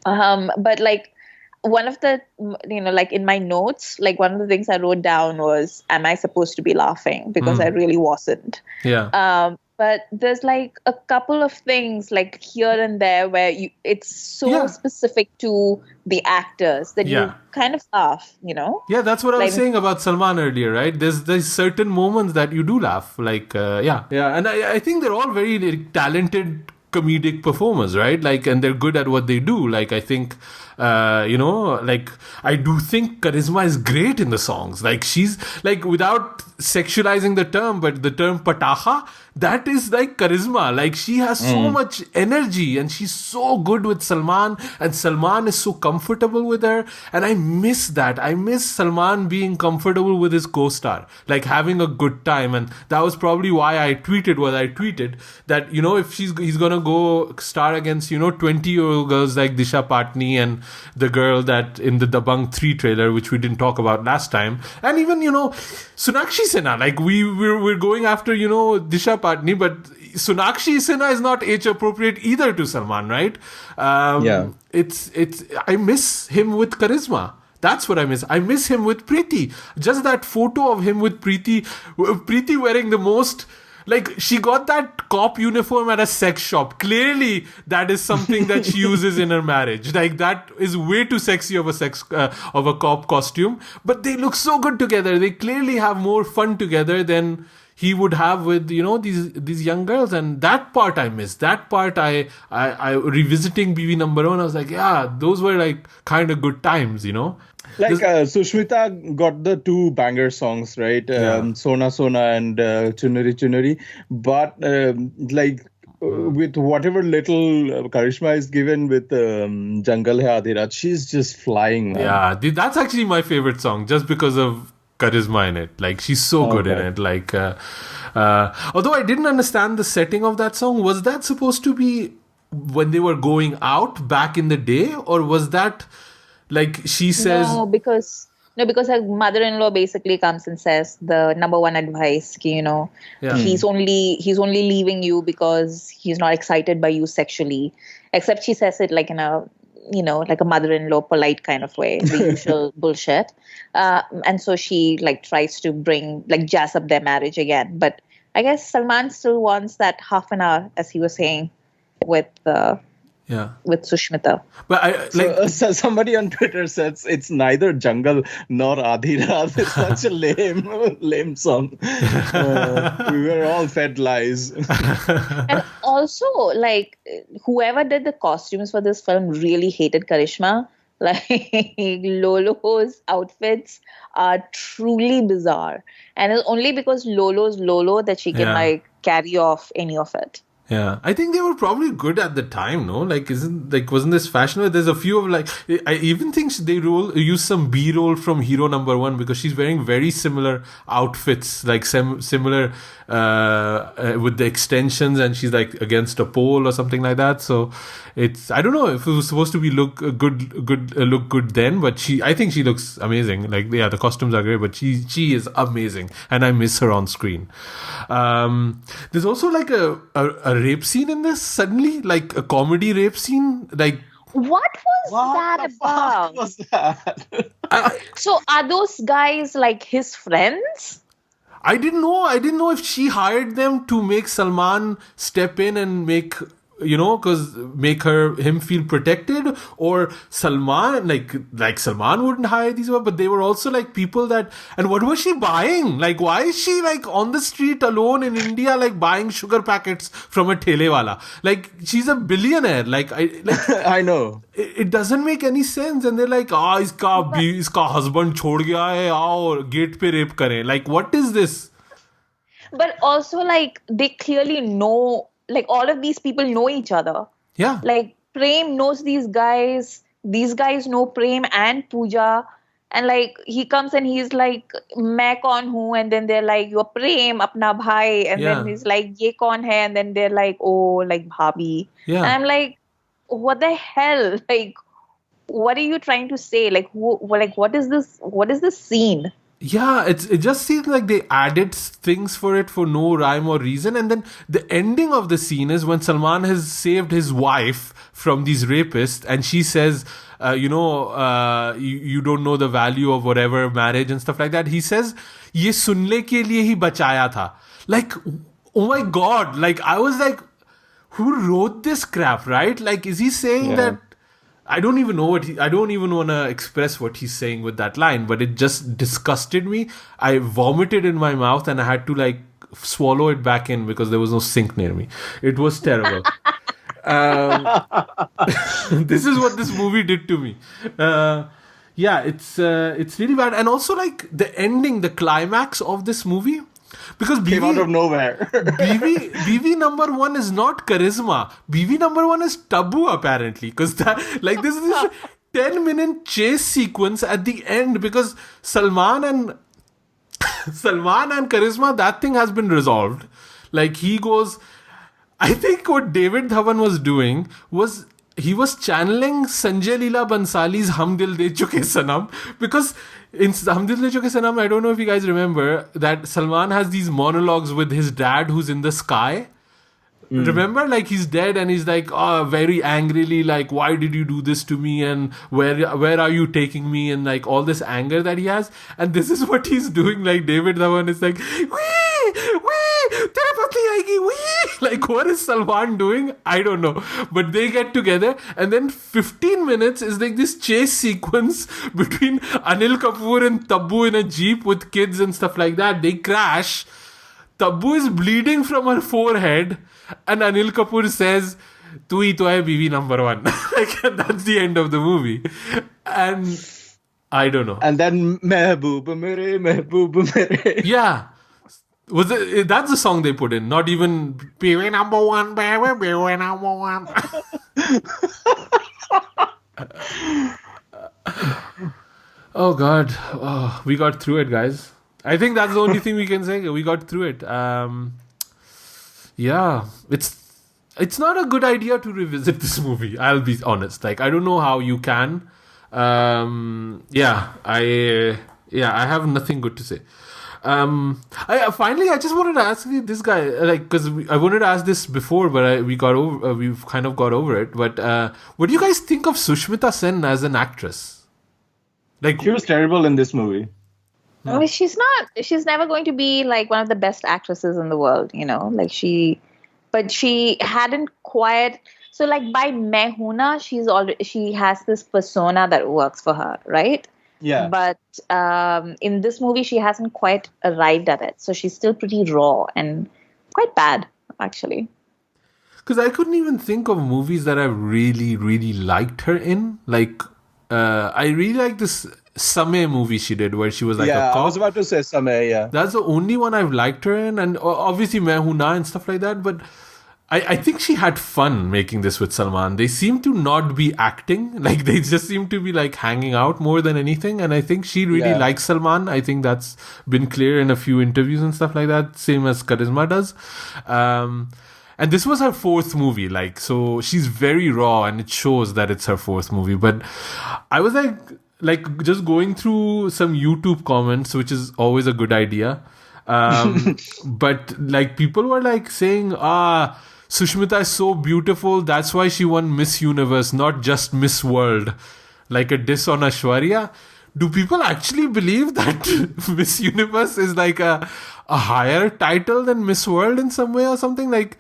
But like one of the, like in my notes, like one of the things I wrote down was, am I supposed to be laughing? Because I really wasn't. Yeah. But there's like a couple of things like here and there where it's so specific to the actors that you kind of laugh, Yeah, that's what I was saying about Salman earlier, right? There's certain moments that you do laugh. Like, And I think they're all very talented comedic performers, right? Like, and they're good at what they do. Like, I think Like I do think Karisma is great in the songs. Like she's like, without sexualizing the term, but the term pataha, that is like Karisma. Like she has so much energy and she's so good with Salman, and Salman is so comfortable with her, and I miss that. I miss Salman being comfortable with his co-star, like having a good time. And that was probably why I tweeted what I tweeted, that if he's gonna go star against 20-year-old girls like Disha Patni and the girl that in the Dabangg 3 trailer, which we didn't talk about last time, and even Sonakshi Sinha, like we're going after Disha Patni, but Sonakshi Sinha is not age appropriate either to Salman, right? It's I miss him with Karisma. That's what I miss. I miss him with Preeti. Just that photo of him with Preeti wearing the most, like, she got that cop uniform at a sex shop. Clearly, that is something that she uses in her marriage. Like, that is way too sexy of a cop costume. But they look so good together. They clearly have more fun together than he would have with these young girls. And that part I miss. That part I revisiting Biwi number 1, I was like, yeah, those were like kind of good times, Like Sushmita got the 2 banger songs, right? Sona Sona and Chunari Chunari. But with whatever little Karishma is given with Jangal Hai Adhi Raat, she's just flying, man. Yeah, that's actually my favorite song, just because of Karisma in it. Like, she's so good in it. Like, although I didn't understand the setting of that song, was that supposed to be when they were going out back in the day, or was that like she says? No, because her mother-in-law basically comes and says the number one advice, he's only leaving you because he's not excited by you sexually. Except she says it like in a like a mother-in-law polite kind of way, the usual bullshit. And so she like tries to jazz up their marriage again. But I guess Salman still wants that half an hour, as he was saying, with Sushmita. But so somebody on Twitter says it's neither Jungle nor Adhi Raat. It's such a lame song. We were all fed lies. And also, like, whoever did the costumes for this film really hated Karishma. Like, Lolo's outfits are truly bizarre, and it's only because Lolo's Lolo that she can carry off any of it. Yeah, I think they were probably good at the time, no? Like, wasn't this fashionable? There's a few of I even think they use some B-roll from Hero Number 1, because she's wearing very similar outfits, like similar with the extensions, and she's like against a pole or something like that. So I don't know if it was supposed to be look good then, but I think she looks amazing. Like, yeah, the costumes are great, but she is amazing, and I miss her on screen. There's also like a rape scene in this, suddenly, like a comedy rape scene. Like, what that about? Was that? So are those guys like his friends? I didn't know if she hired them to make Salman step in and make him feel protected, or Salman, like Salman wouldn't hire these people, but they were also like people that, and what was she buying? Like, why is she like on the street alone in India, like buying sugar packets from a thele wala? Like, she's a billionaire. I know. It doesn't make any sense. And they're like, iska husband chhod gaya hai, aao gate pe rape kare. Like, what is this? But also, like, they clearly know. Like, all of these people know each other. Yeah. Like, Prem knows these guys. These guys know Prem and Pooja. And, like, he comes and he's like, main kaun hu? And then they're like, you're Prem, apna bhai. And then he's like, ye kaun hai? And then they're like, oh, like, bhabhi. Yeah. And I'm like, what the hell? Like, what are you trying to say? Like, what is this? What is this scene? Yeah, it just seems like they added things for it for no rhyme or reason. And then the ending of the scene is when Salman has saved his wife from these rapists, and she says, you don't know the value of whatever marriage and stuff like that. He says, ye sunne ke liye hi bachaya tha. Like, oh my God. Like, I was like, who wrote this crap, right? Like, is he saying that? I don't even know I don't even want to express what he's saying with that line, but it just disgusted me. I vomited in my mouth and I had to like swallow it back in because there was no sink near me. It was terrible. This is what this movie did to me. It's really bad. And also like the ending, the climax of this movie, because came out of nowhere. BV number 1 is not Karisma. BV number 1 is Tabu, apparently. Because like this is this 10-minute chase sequence at the end, because Salman and Karisma, that thing has been resolved. Like he goes, I think what David Dhawan was doing was he was channeling Sanjay Leela Bansali's Hum Dil De Chuke Sanam, because in Hum Dil De Chuke Sanam, I don't know if you guys remember that Salman has these monologues with his dad who's in the sky. Remember, like he's dead and he's like, very angrily, like, why did you do this to me, and where are you taking me, and like all this anger that he has. And this is what he's doing. Like David Dhawan is like, wee, tere patni aayegi, wee. Like what is Salman doing? I don't know. But they get together, and then 15 minutes is like this chase sequence between Anil Kapoor and Tabu in a jeep with kids and stuff like that. They crash. Tabu is bleeding from her forehead. And Anil Kapoor says, "Tu hi to hai BV number 1." Like, that's the end of the movie. And I don't know. And then Mehboob Mere. Yeah. That's the song they put in. Not even BV number 1, BV number 1. Oh God. Oh, we got through it, guys. I think that's the only thing we can say. We got through it. Yeah, it's not a good idea to revisit this movie. I'll be honest. Like, I don't know how you can. I have nothing good to say. I just wanted to ask you this guy, like, because I wanted to ask this before, but we've kind of got over it. But what do you guys think of Sushmita Sen as an actress? Like, she was terrible in this movie. I mean, she's never going to be like one of the best actresses in the world, you know, like but she hadn't quite, so like by Mehuna, she has this persona that works for her, right? Yeah. But in this movie, she hasn't quite arrived at it. So she's still pretty raw and quite bad, actually. Because I couldn't even think of movies that I really, really liked her in. Like, I really like this Samay movie she did where she was like a cop. I was about to say Samay, yeah. That's the only one I've liked her in, and obviously Mehuna and stuff like that, but I think she had fun making this with Salman. They seem to not be acting, like they just seem to be like hanging out more than anything, and I think she really likes Salman. I think that's been clear in a few interviews and stuff like that, same as Karisma does. And this was her 4th movie, like, so she's very raw and it shows that it's her 4th movie. But I was like just going through some YouTube comments, which is always a good idea. But like people were like saying, Sushmita is so beautiful, that's why she won Miss Universe, not just Miss World. Like a diss on Aishwarya. Do people actually believe that Miss Universe is like a higher title than Miss World in some way or something? Like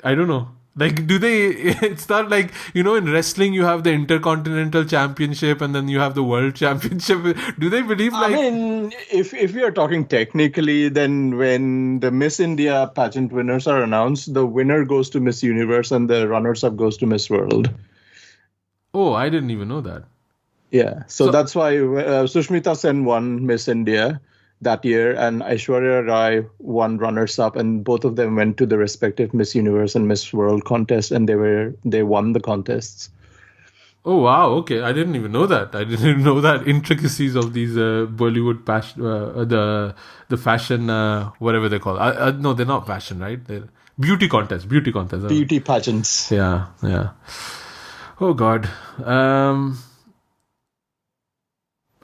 I don't know. Like, do they, it's not like, you know, in wrestling you have the Intercontinental Championship and then you have the World Championship. Do they believe like... I mean, if we are talking technically, then when the Miss India pageant winners are announced, the winner goes to Miss Universe and the runners-up goes to Miss World. Oh, I didn't even know that. Yeah, so that's why Sushmita Sen won Miss India that year, and Aishwarya Rai won runners-up, and both of them went to the respective Miss Universe and Miss World contest, and they won the contests. Oh wow! Okay, I didn't even know that. I didn't know that intricacies of these Bollywood the fashion whatever they call. No, they're not fashion, right? They're beauty contests. Beauty pageants. Yeah. Oh God.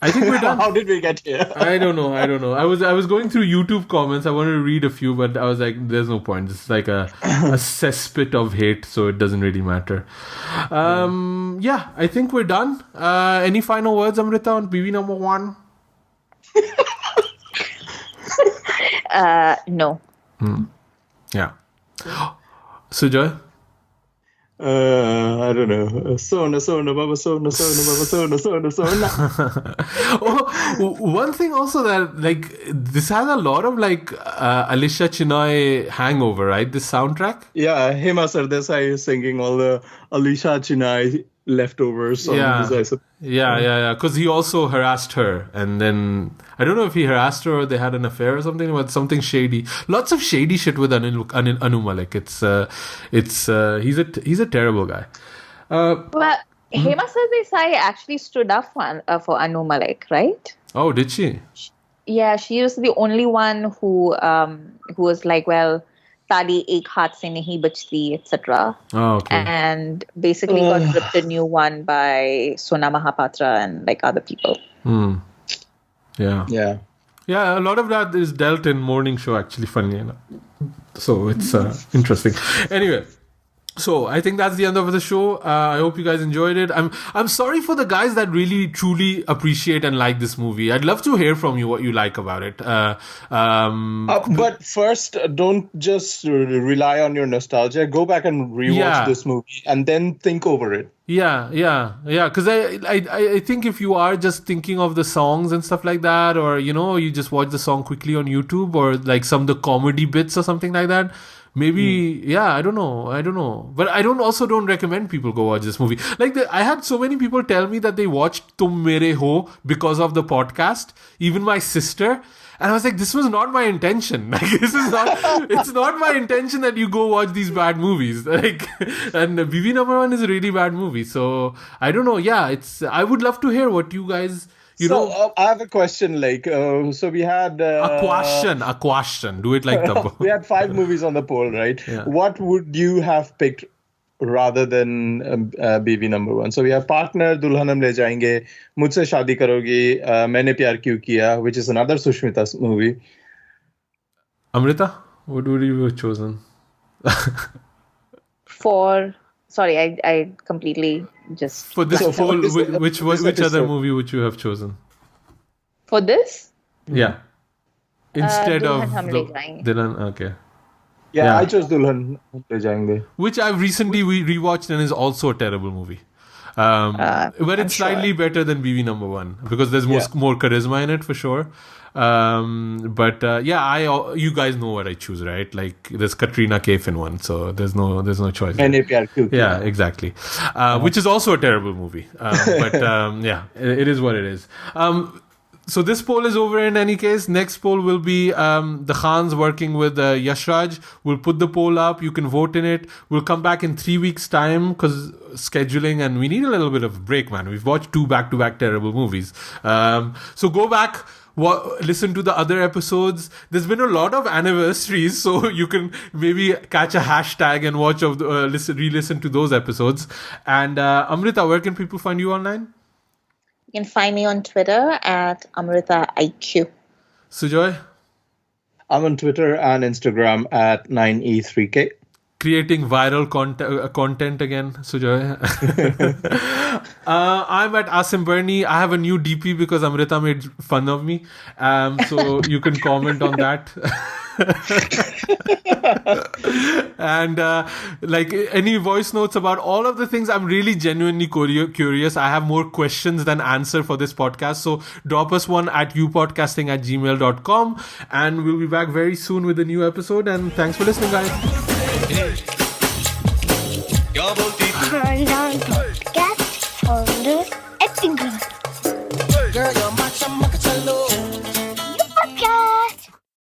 I think we're done. How did we get here? I don't know. I was going through YouTube comments. I wanted to read a few, but I was like, there's no point. It's like a cesspit of hate, so it doesn't really matter. Yeah, I think we're done. Any final words, Amrita, on BV number 1? No. Yeah. Sujoy? I don't know. Sona, baba, sona, baba, sona. Oh, one thing also that like this has a lot of like Alisha Chinoy hangover, right? This soundtrack. Yeah, Hema Sardesai is singing all the Alisha Chinoy leftover songs. Yeah. Because he also harassed her, and then I don't know if he harassed her or they had an affair or something, but something shady. Lots of shady shit with Anu Malik. He's a terrible guy. Well, Hema Sardesai actually stood up for Anu Malik, right? Oh, did she? Yeah, she was the only one who was like, well, Tali ek haath se nahi bachti, etc. Oh, okay. And basically got ripped a new one by Sona Mahapatra and like other people. Yeah. A lot of that is dealt in Morning Show, actually, funny enough. So it's interesting. Anyway. So I think that's the end of the show. I hope you guys enjoyed it. I'm sorry for the guys that really truly appreciate and like this movie. I'd love to hear from you what you like about it. But first, don't just rely on your nostalgia. Go back and rewatch this movie and then think over it. Yeah. Because I think if you are just thinking of the songs and stuff like that, or you just watch the song quickly on YouTube, or like some of the comedy bits or something like that. Maybe, I don't know. But I don't recommend people go watch this movie. Like, I had so many people tell me that they watched Tum Mere Ho because of the podcast. Even my sister. And I was like, this was not my intention. Like, it's not my intention that you go watch these bad movies. Like, and Biwi No. 1 is a really bad movie. So, I don't know. Yeah, I would love to hear what you guys... I have a question. Like, so we had a question. Do it like Tabu. We had 5 movies on the poll, right? Yeah. What would you have picked rather than BB number 1? So we have Partner, Dulhan Hum Le Jayenge, Mujhse Shaadi Karogi, Maine Pyar Kyun Kiya, which is another Sushmita movie. Amrita, what would you have chosen? Sorry, I completely just... For this poll, which other movie would you have chosen? For this? Yeah. Instead of... Dulhan Hum Le Jayenge. Dulhan, okay. Yeah, I chose Dulhan Hum Le Jayenge. Which I've recently rewatched and is also a terrible movie. But it's slightly better than BB No. 1 because there's more charisma in it for sure. You guys know what I choose, right? Like there's Katrina Kaif in one, so there's no choice. Yeah, exactly. Which is also a terrible movie. It is what it is. So this poll is over in any case. Next poll will be the Khans working with Yashraj. We'll put the poll up. You can vote in it. We'll come back in 3 weeks' time because scheduling and we need a little bit of a break, man. We've watched 2 back-to-back terrible movies. So go back, listen to the other episodes. There's been a lot of anniversaries, so you can maybe catch a hashtag and watch re-listen to those episodes. And Amrita, where can people find you online? You can find me on Twitter at Amrita IQ. Sujoy? I'm on Twitter and Instagram at 9E3K. Creating viral content again, Sujoy. I'm at Asim Bernie. I have a new DP because Amrita made fun of me. So you can comment on that. And like any voice notes about all of the things, I'm really genuinely curious. I have more questions than answer for this podcast, so drop us one at youpodcasting@gmail.com, and we'll be back very soon with a new episode. And thanks for listening, guys. Khandaan Podcast on the acting class.